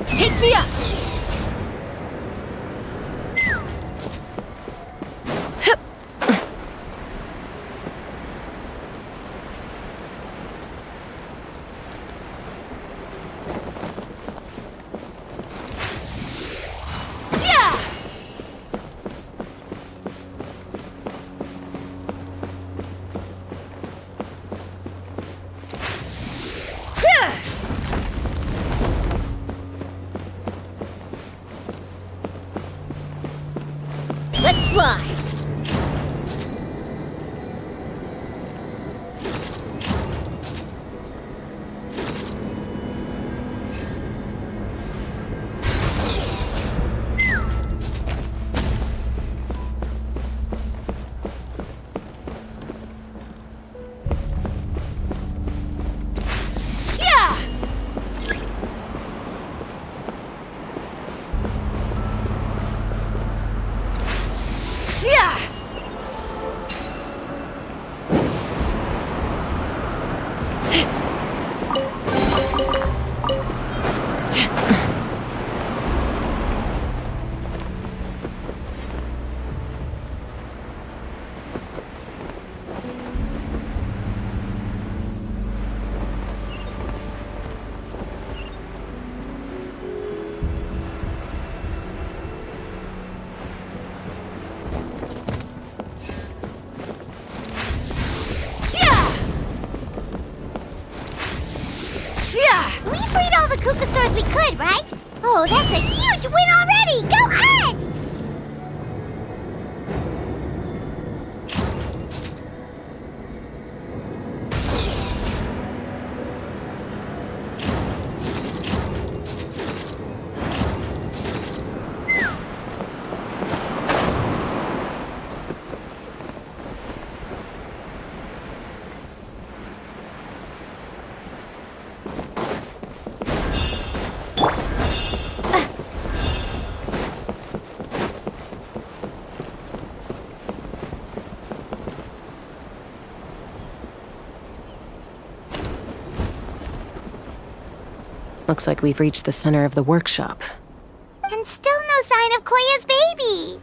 Take me up! Let's fly! We freed all the Kukasaurs we could, right? Oh, that's a huge win already! Go us! Looks like we've reached the center of the workshop. And still no sign of Koya's baby!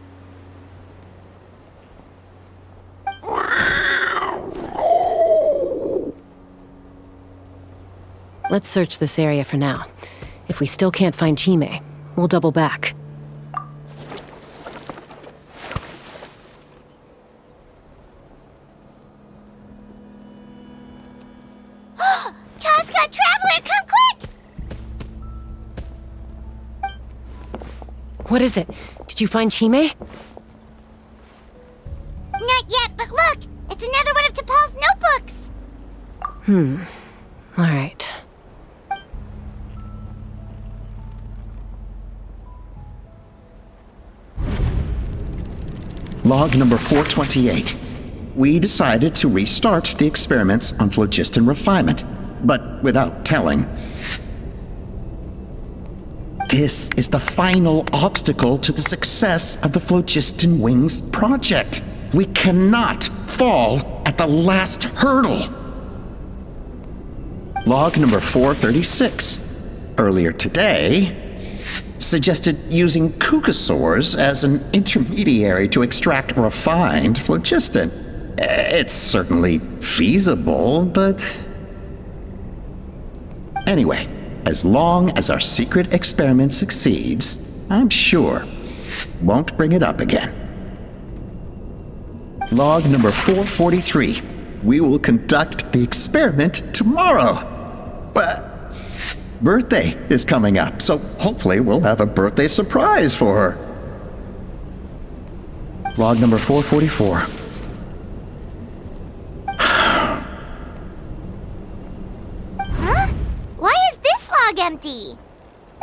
Let's search this area for now. If we still can't find Chime, we'll double back. Chasca, Traveler, come quick! What is it? Did you find Chime? Not yet, but look! It's another one of T'Pol's notebooks! Alright. Log number 428. We decided to restart the experiments on phlogiston refinement, but without telling. This is the final obstacle to the success of the Phlogiston Wings project. We cannot fall at the last hurdle. Log number 436. Earlier today, suggested using Kukasaurs as an intermediary to extract refined phlogiston. It's certainly feasible, but... Anyway, as long as our secret experiment succeeds, I'm sure won't bring it up again. Log number 443. we will conduct the experiment tomorrow. Birthday is coming up, so hopefully we'll have a birthday surprise for her. Log number 444. Huh? Why is this log empty?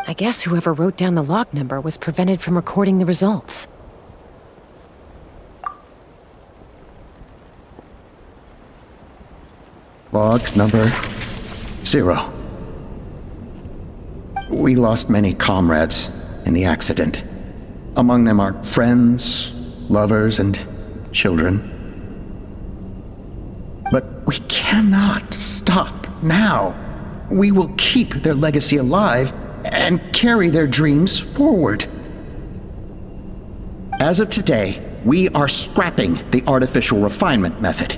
I guess whoever wrote down the log number was prevented from recording the results. Log number 0. We lost many comrades in the accident. Among them are friends, lovers, and children. But we cannot stop now. We will keep their legacy alive and carry their dreams forward. As of today, we are scrapping the artificial refinement method.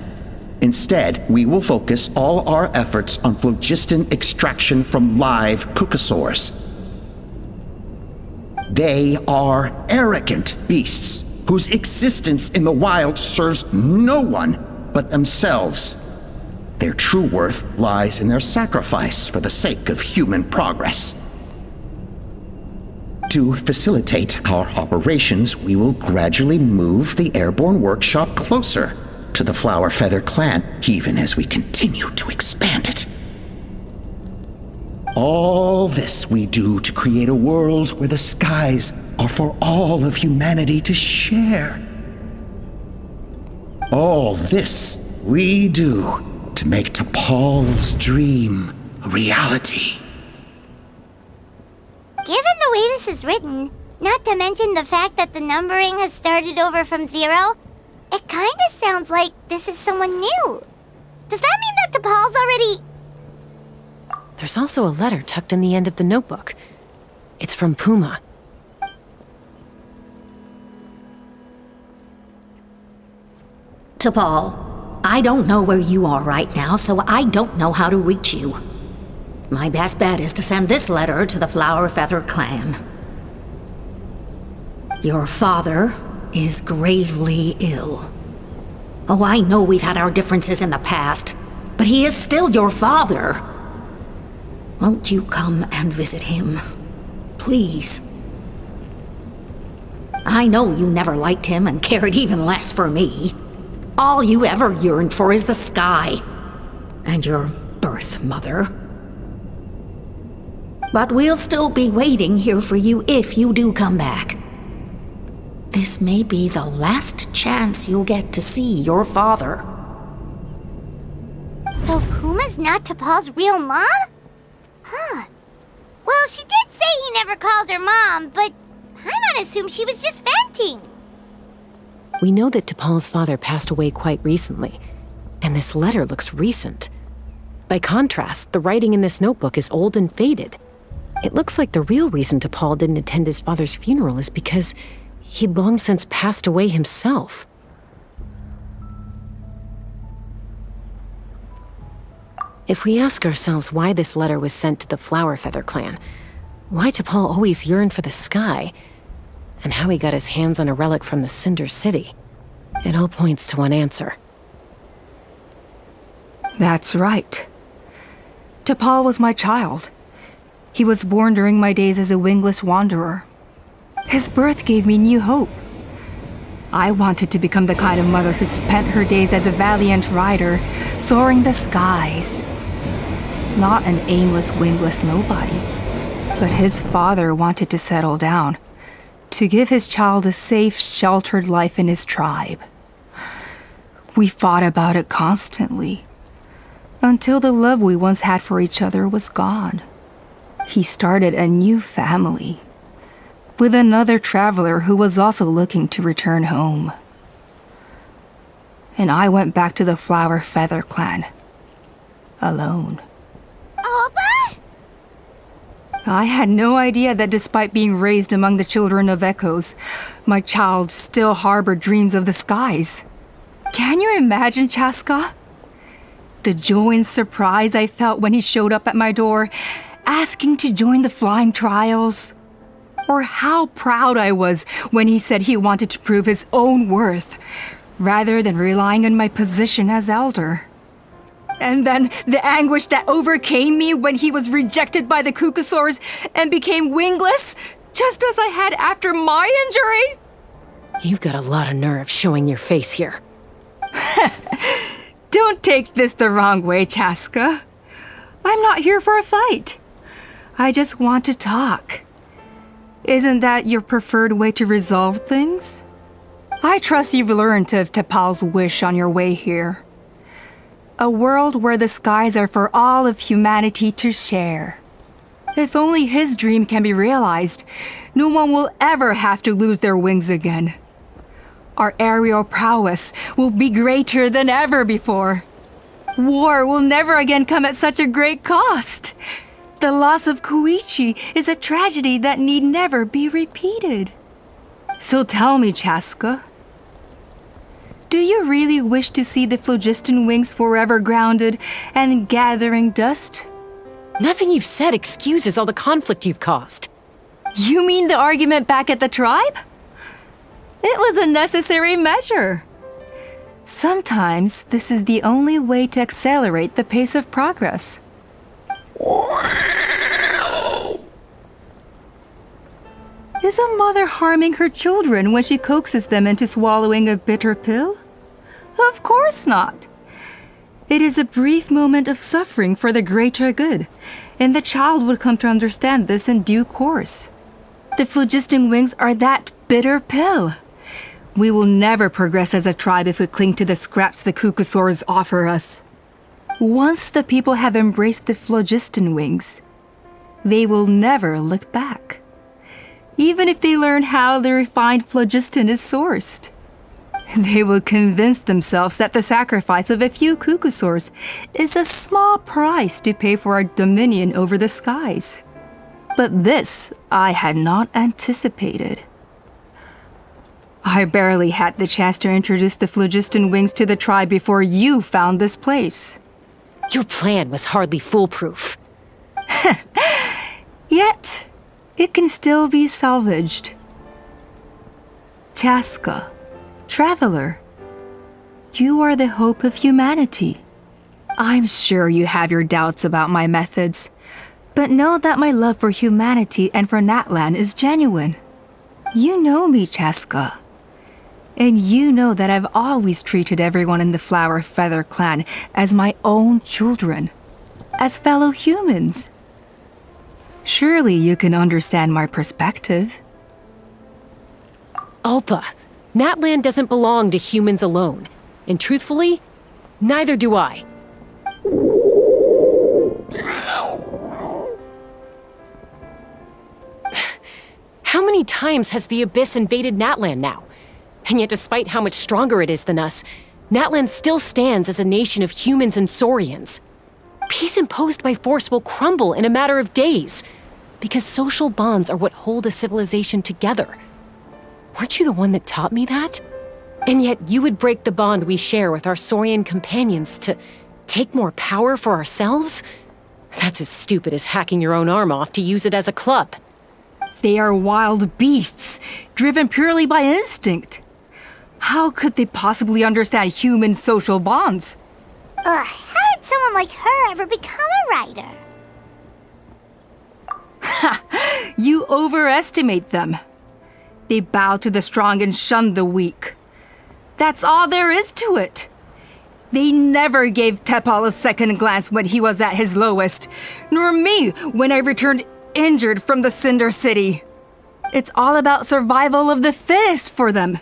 Instead, we will focus all our efforts on phlogiston extraction from live cucosaurs. They are arrogant beasts whose existence in the wild serves no one but themselves. Their true worth lies in their sacrifice for the sake of human progress. To facilitate our operations, we will gradually move the airborne workshop closer to the Flower Feather clan, even as we continue to expand it. All this we do to create a world where the skies are for all of humanity to share. All this we do to make T'Pol's dream a reality. Given the way this is written, not to mention the fact that the numbering has started over from 0, it kinda sounds like this is someone new. Does that mean that T'Pol's already... There's also a letter tucked in the end of the notebook. It's from Puma. T'Pol, I don't know where you are right now, so I don't know how to reach you. My best bet is to send this letter to the Flower Feather clan. Your father is gravely ill. Oh, I know we've had our differences in the past, but he is still your father. Won't you come and visit him? Please. I know you never liked him and cared even less for me. All you ever yearned for is the sky and your birth mother. But we'll still be waiting here for you if you do come back. This may be the last chance you'll get to see your father. So Puma's not T'Pol's real mom? Huh. Well, she did say he never called her mom, but I'm gonna assume she was just venting. We know that T'Pol's father passed away quite recently, and this letter looks recent. By contrast, the writing in this notebook is old and faded. It looks like the real reason T'Pol didn't attend his father's funeral is because he'd long since passed away himself. If we ask ourselves why this letter was sent to the Flower Feather clan, why T'Pol always yearned for the sky, and how he got his hands on a relic from the Cinder City, it all points to one answer. That's right. T'Pol was my child. He was born during my days as a wingless wanderer. His birth gave me new hope. I wanted to become the kind of mother who spent her days as a valiant rider, soaring the skies. Not an aimless, wingless nobody. But his father wanted to settle down, to give his child a safe, sheltered life in his tribe. We fought about it constantly, until the love we once had for each other was gone. He started a new family, with another traveler who was also looking to return home. And I went back to the Flower Feather clan, alone. Alba? I had no idea that despite being raised among the children of echoes, my child still harbored dreams of the skies. Can you imagine, Chasca? The joy and surprise I felt when he showed up at my door, asking to join the flying trials. Or how proud I was when he said he wanted to prove his own worth, rather than relying on my position as elder. And then the anguish that overcame me when he was rejected by the Kukusaurs and became wingless, just as I had after my injury. You've got a lot of nerve showing your face here. Don't take this the wrong way, Chasca. I'm not here for a fight. I just want to talk. Isn't that your preferred way to resolve things? I trust you've learned of T'Pol's wish on your way here. A world where the skies are for all of humanity to share. If only his dream can be realized, no one will ever have to lose their wings again. Our aerial prowess will be greater than ever before. War will never again come at such a great cost. The loss of Koichi is a tragedy that need never be repeated. So tell me, Chasca, do you really wish to see the phlogiston wings forever grounded and gathering dust? Nothing you've said excuses all the conflict you've caused. You mean the argument back at the tribe? It was a necessary measure. Sometimes this is the only way to accelerate the pace of progress. Is a mother harming her children when she coaxes them into swallowing a bitter pill? Of course not. It is a brief moment of suffering for the greater good, and the child would come to understand this in due course. The phlogiston wings are that bitter pill. We will never progress as a tribe if we cling to the scraps the Kukusaurs offer us. Once the people have embraced the phlogiston wings, they will never look back. Even if they learn how the refined phlogiston is sourced. They will convince themselves that the sacrifice of a few Kukusaurs is a small price to pay for our dominion over the skies. But this I had not anticipated. I barely had the chance to introduce the phlogiston wings to the tribe before you found this place. Your plan was hardly foolproof. Yet, it can still be salvaged. Chasca, traveler, you are the hope of humanity. I'm sure you have your doubts about my methods, but know that my love for humanity and for Natlan is genuine. You know me, Chasca. And you know that I've always treated everyone in the Flower Feather clan as my own children, as fellow humans. Surely you can understand my perspective. Alpa, Natlan doesn't belong to humans alone. And truthfully, neither do I. How many times has the Abyss invaded Natlan now? And yet despite how much stronger it is than us, Natlan still stands as a nation of humans and Saurians. Peace imposed by force will crumble in a matter of days, because social bonds are what hold a civilization together. Weren't you the one that taught me that? And yet you would break the bond we share with our Saurian companions to take more power for ourselves? That's as stupid as hacking your own arm off to use it as a club. They are wild beasts, driven purely by instinct. How could they possibly understand human social bonds? How did someone like her ever become a writer? You overestimate them. They bow to the strong and shun the weak. That's all there is to it. They never gave T'Pol a second glance when he was at his lowest, nor me when I returned injured from the Cinder City. It's all about survival of the fittest for them.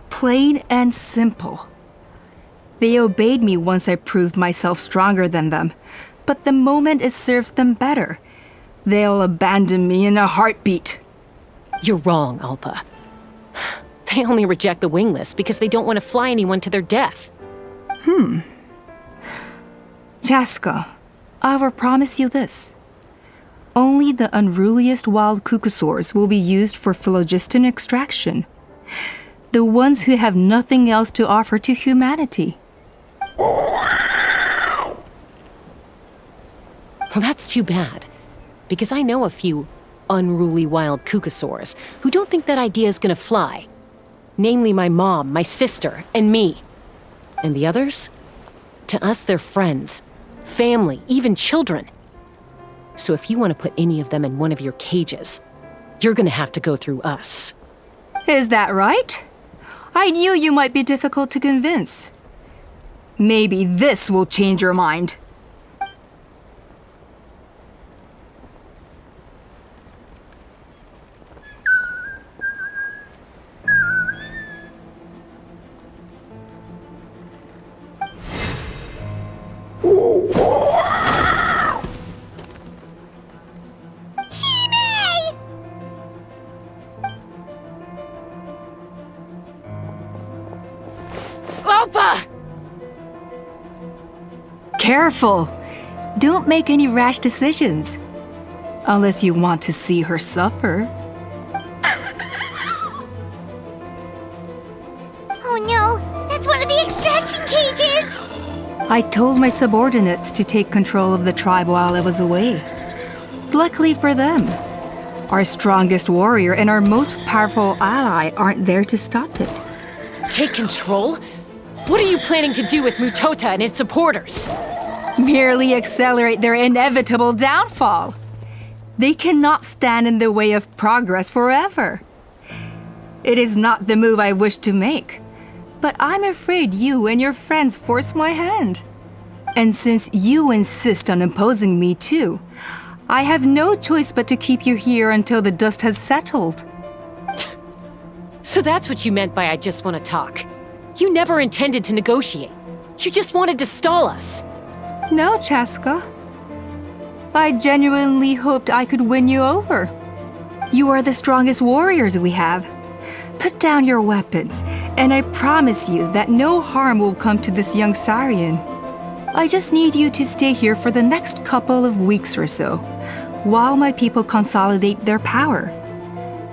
Plain and simple. They obeyed me once I proved myself stronger than them, but the moment it serves them better, they'll abandon me in a heartbeat. You're wrong, Alpa. They only reject the wingless because they don't want to fly anyone to their death. Chasca, I will promise you this. Only the unruliest wild Kukusaurs will be used for phlogiston extraction. The ones who have nothing else to offer to humanity. Well, that's too bad, because I know a few unruly wild Kukusaurs who don't think that idea is gonna fly. Namely my mom, my sister, and me. And the others? To us, they're friends, family, even children. So if you want to put any of them in one of your cages, you're gonna have to go through us. Is that right? I knew you might be difficult to convince. Maybe this will change your mind. Alpa! Careful! Don't make any rash decisions. Unless you want to see her suffer. Oh no, that's one of the extraction cages! I told my subordinates to take control of the tribe while I was away. Luckily for them, our strongest warrior and our most powerful ally aren't there to stop it. Take control? What are you planning to do with Mutota and his supporters? Merely accelerate their inevitable downfall. They cannot stand in the way of progress forever. It is not the move I wish to make, but I'm afraid you and your friends force my hand. And since you insist on imposing me too, I have no choice but to keep you here until the dust has settled. So that's what you meant by I just want to talk. You never intended to negotiate. You just wanted to stall us. No, Chasca. I genuinely hoped I could win you over. You are the strongest warriors we have. Put down your weapons, and I promise you that no harm will come to this young Sarian. I just need you to stay here for the next couple of weeks or so, while my people consolidate their power.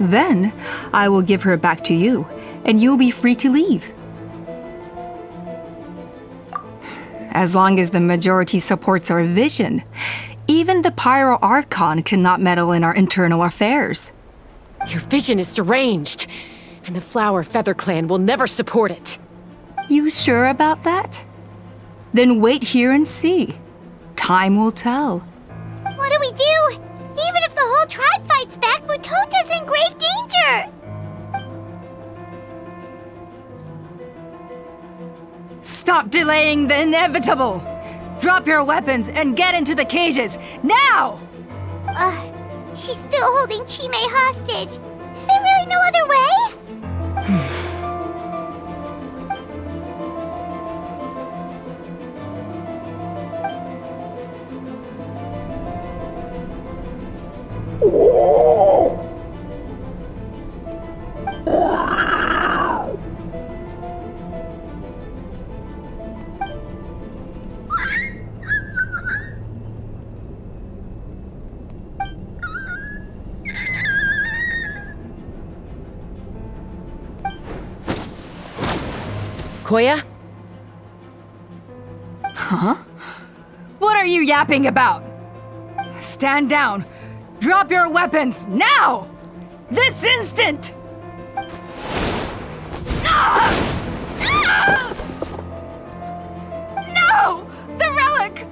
Then, I will give her back to you, and you'll be free to leave. As long as the majority supports our vision, even the Pyro Archon cannot meddle in our internal affairs. Your vision is deranged, and the Flower Feather Clan will never support it. You sure about that? Then wait here and see. Time will tell. What do we do? Even if the whole tribe fights back, Mutota's in grave danger! Stop delaying the inevitable! Drop your weapons and get into the cages, now! She's still holding Chime hostage. Is there really no other way? Koya? Huh? What are you yapping about? Stand down! Drop your weapons, now! This instant! No! The relic!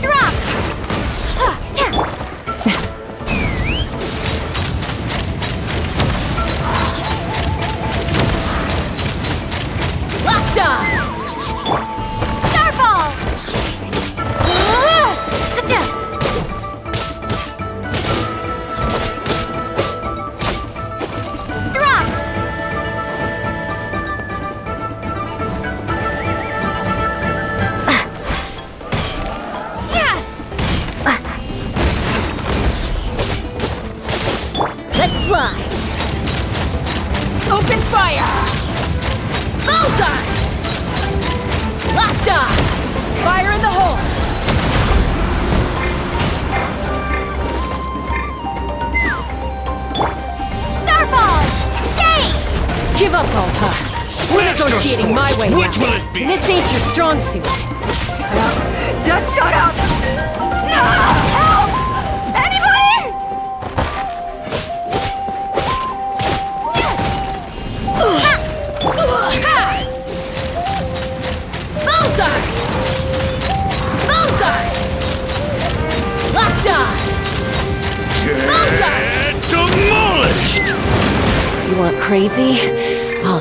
Drop! Lockdown! Starball! Drop! Let's fly! Open fire! Bullseye! Locked on! Fire in the hole! Starball! Shake! Give up, Alpa. We're negotiating my way now. Which will it be? And this ain't your strong suit. Just shut up! No! Help! Anybody! You want crazy? I'll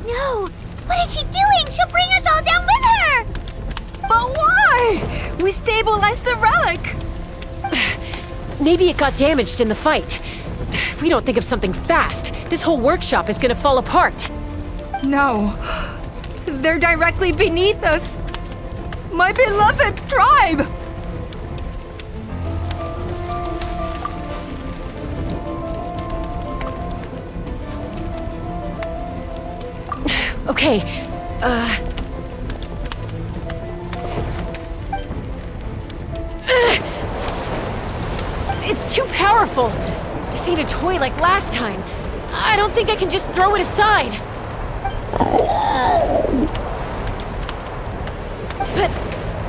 No! What is she doing? She'll bring us all down with her! But why? We stabilized the relic! Maybe it got damaged in the fight. If we don't think of something fast, this whole workshop is gonna fall apart. No. They're directly beneath us. My beloved tribe! Okay, it's too powerful. This ain't a toy like last time. I don't think I can just throw it aside.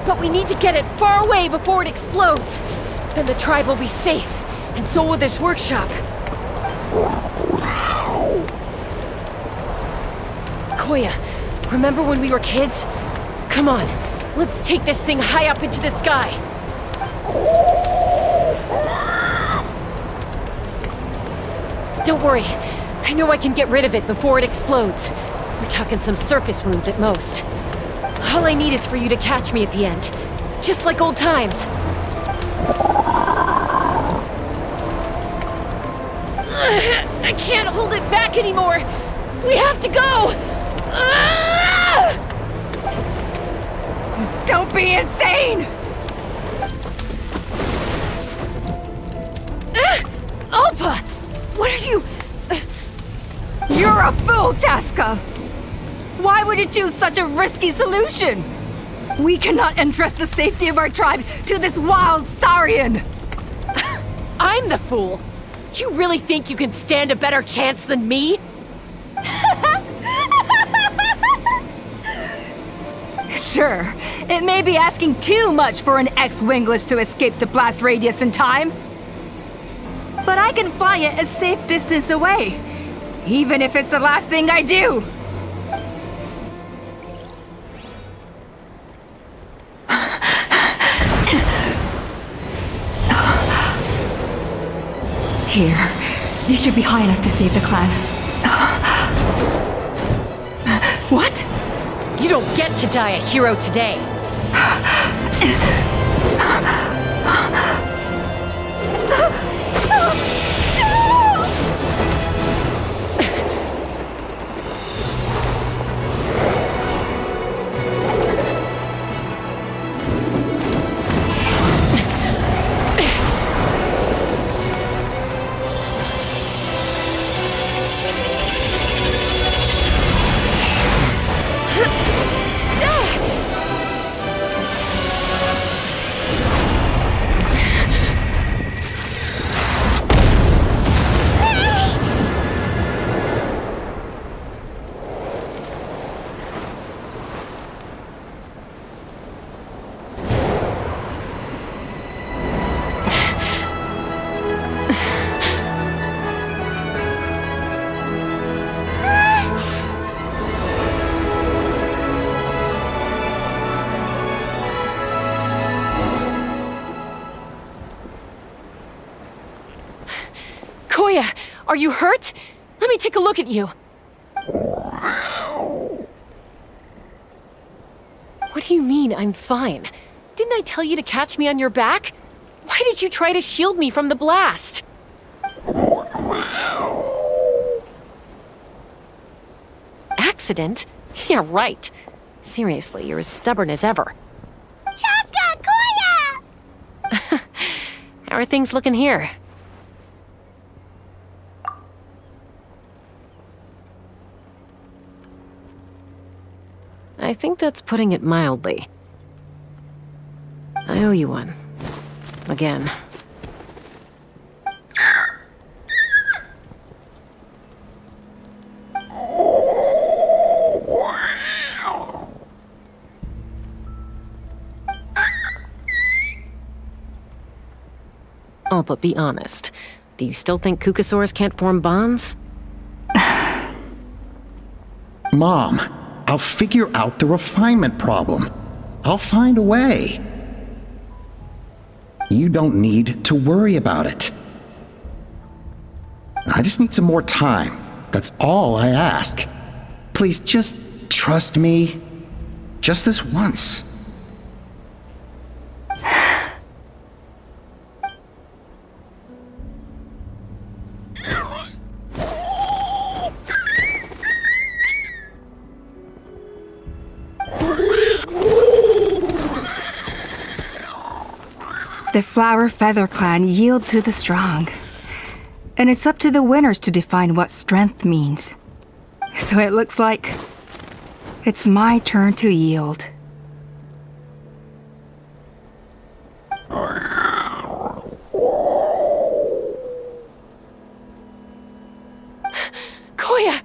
But we need to get it far away before it explodes. Then the tribe will be safe, and so will this workshop. Koya, remember when we were kids? Come on, let's take this thing high up into the sky. Don't worry, I know I can get rid of it before it explodes. We're talking some surface wounds at most. All I need is for you to catch me at the end, just like old times. I can't hold it back anymore. We have to go. Don't be insane! Alpa! What are you... You're a fool, Chasca! Why would you choose such a risky solution? We cannot entrust the safety of our tribe to this wild Saurian! I'm the fool! You really think you can stand a better chance than me? Sure, it may be asking too much for an ex-wingless to escape the blast radius in time. But I can fly it a safe distance away, even if it's the last thing I do. Here, these should be high enough to save the clan. What? You don't get to die a hero today. Koya, are you hurt? Let me take a look at you. What do you mean, I'm fine? Didn't I tell you to catch me on your back? Why did you try to shield me from the blast? Accident? Yeah, right. Seriously, you're as stubborn as ever. Chasca! Koya! are things looking here? I think that's putting it mildly. I owe you one. Again. Oh, but be honest. Do you still think Kukasaurs can't form bonds? Mom, I'll figure out the refinement problem. I'll find a way. You don't need to worry about it. I just need some more time. That's all I ask. Please just trust me. Just this once. The Flower Feather Clan yield to the strong. And it's up to the winners to define what strength means. So it looks like it's my turn to yield. Koya!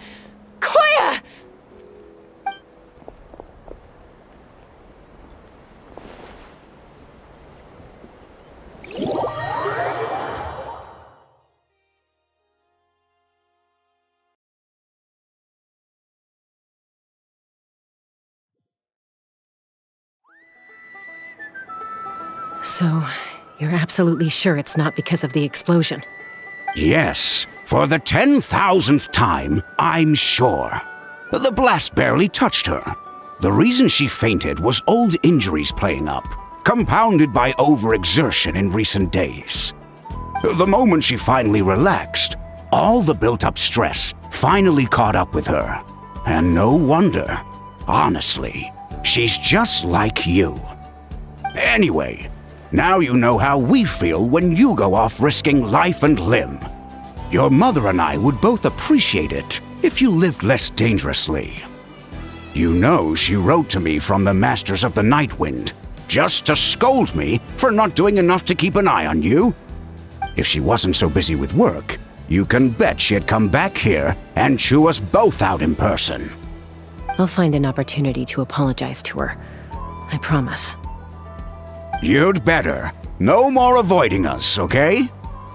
Koya! So, you're absolutely sure it's not because of the explosion? Yes, for the 10,000th time, I'm sure. The blast barely touched her. The reason she fainted was old injuries playing up, compounded by overexertion in recent days. The moment she finally relaxed, all the built-up stress finally caught up with her. And no wonder. Honestly, she's just like you. Anyway, now you know how we feel when you go off risking life and limb. Your mother and I would both appreciate it if you lived less dangerously. You know she wrote to me from the Masters of the Night Wind, just to scold me for not doing enough to keep an eye on you. If she wasn't so busy with work, you can bet she'd come back here and chew us both out in person. I'll find an opportunity to apologize to her. I promise. You'd better. No more avoiding us, okay?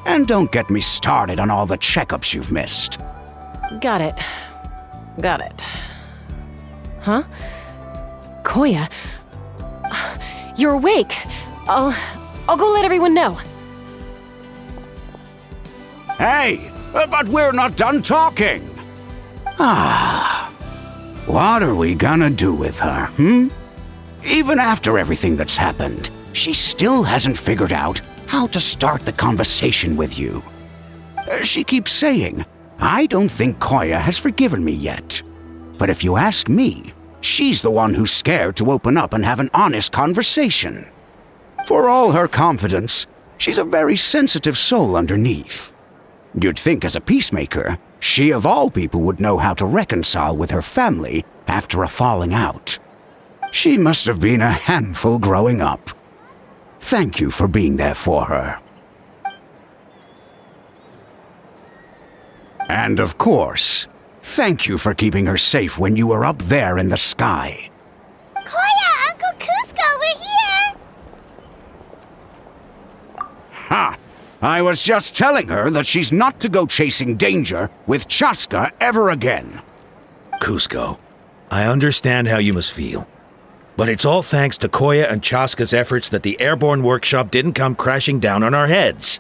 And don't get me started on all the checkups you've missed. Got it. Got it. Huh? Koya? You're awake. I'll go let everyone know. Hey, but we're not done talking. What are we gonna do with her, Even after everything that's happened, she still hasn't figured out how to start the conversation with you. She keeps saying, I don't think Koya has forgiven me yet. But if you ask me, she's the one who's scared to open up and have an honest conversation. For all her confidence, she's a very sensitive soul underneath. You'd think as a peacemaker, she of all people would know how to reconcile with her family after a falling out. She must have been a handful growing up. Thank you for being there for her. And of course, thank you for keeping her safe when you were up there in the sky. Koya, Uncle Cusco, we're here! Ha! I was just telling her that she's not to go chasing danger with Chasca ever again. Cusco, I understand how you must feel. But it's all thanks to Koya and Chasca's efforts that the airborne workshop didn't come crashing down on our heads.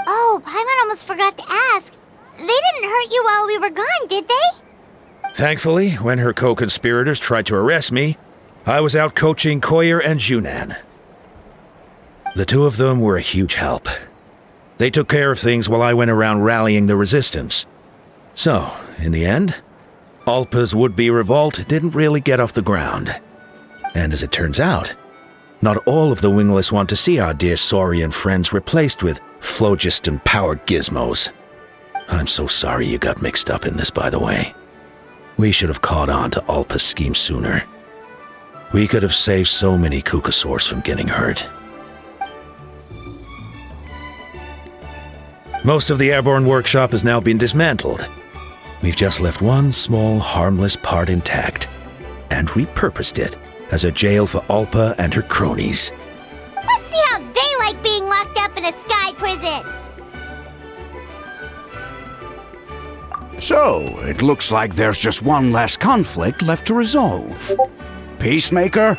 Oh, Paimon almost forgot to ask. They didn't hurt you while we were gone, did they? Thankfully, when her co-conspirators tried to arrest me, I was out coaching Koya and Junan. The two of them were a huge help. They took care of things while I went around rallying the resistance. So, in the end, Alpa's would-be revolt didn't really get off the ground. And as it turns out, Not all of the wingless want to see our dear Saurian friends replaced with phlogiston-powered gizmos. I'm so sorry you got mixed up in this, by the way. We should have caught on to Alpa's scheme sooner. We could have saved so many Kukasaurs from getting hurt. Most of the airborne workshop has now been dismantled. We've just left one small, harmless part intact and repurposed it as a jail for Alpa and her cronies. Let's see how they like being locked up in a sky prison. So, it looks like there's just one less conflict left to resolve. Peacemaker,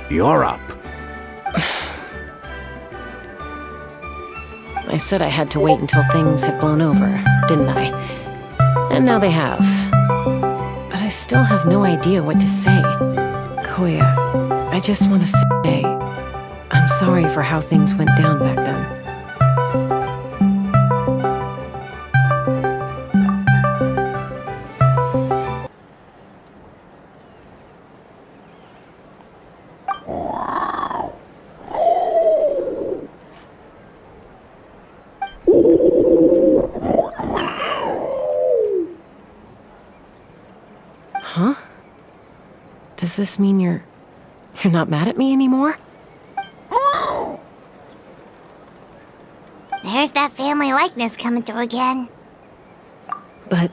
you're up. I said I had to wait until things had blown over, didn't I? And now they have. But I still have no idea what to say. Koya, I just want to say I'm sorry for how things went down back then. Huh? Does this mean you're not mad at me anymore? There's that family likeness coming through again. But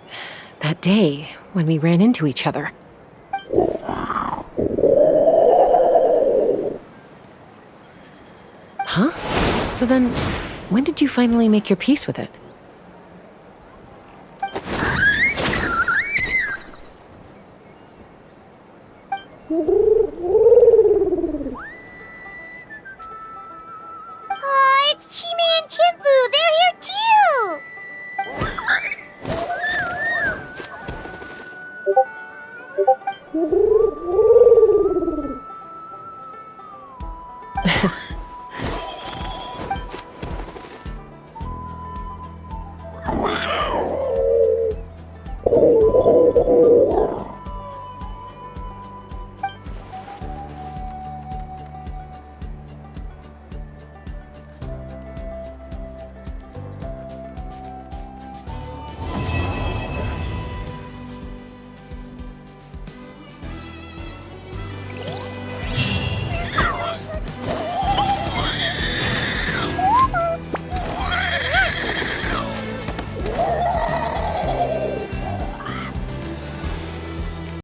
that day, when we ran into each other. Huh? So then, when did you finally make your peace with it? Oh, it's Chime and Chimpu! They're here too!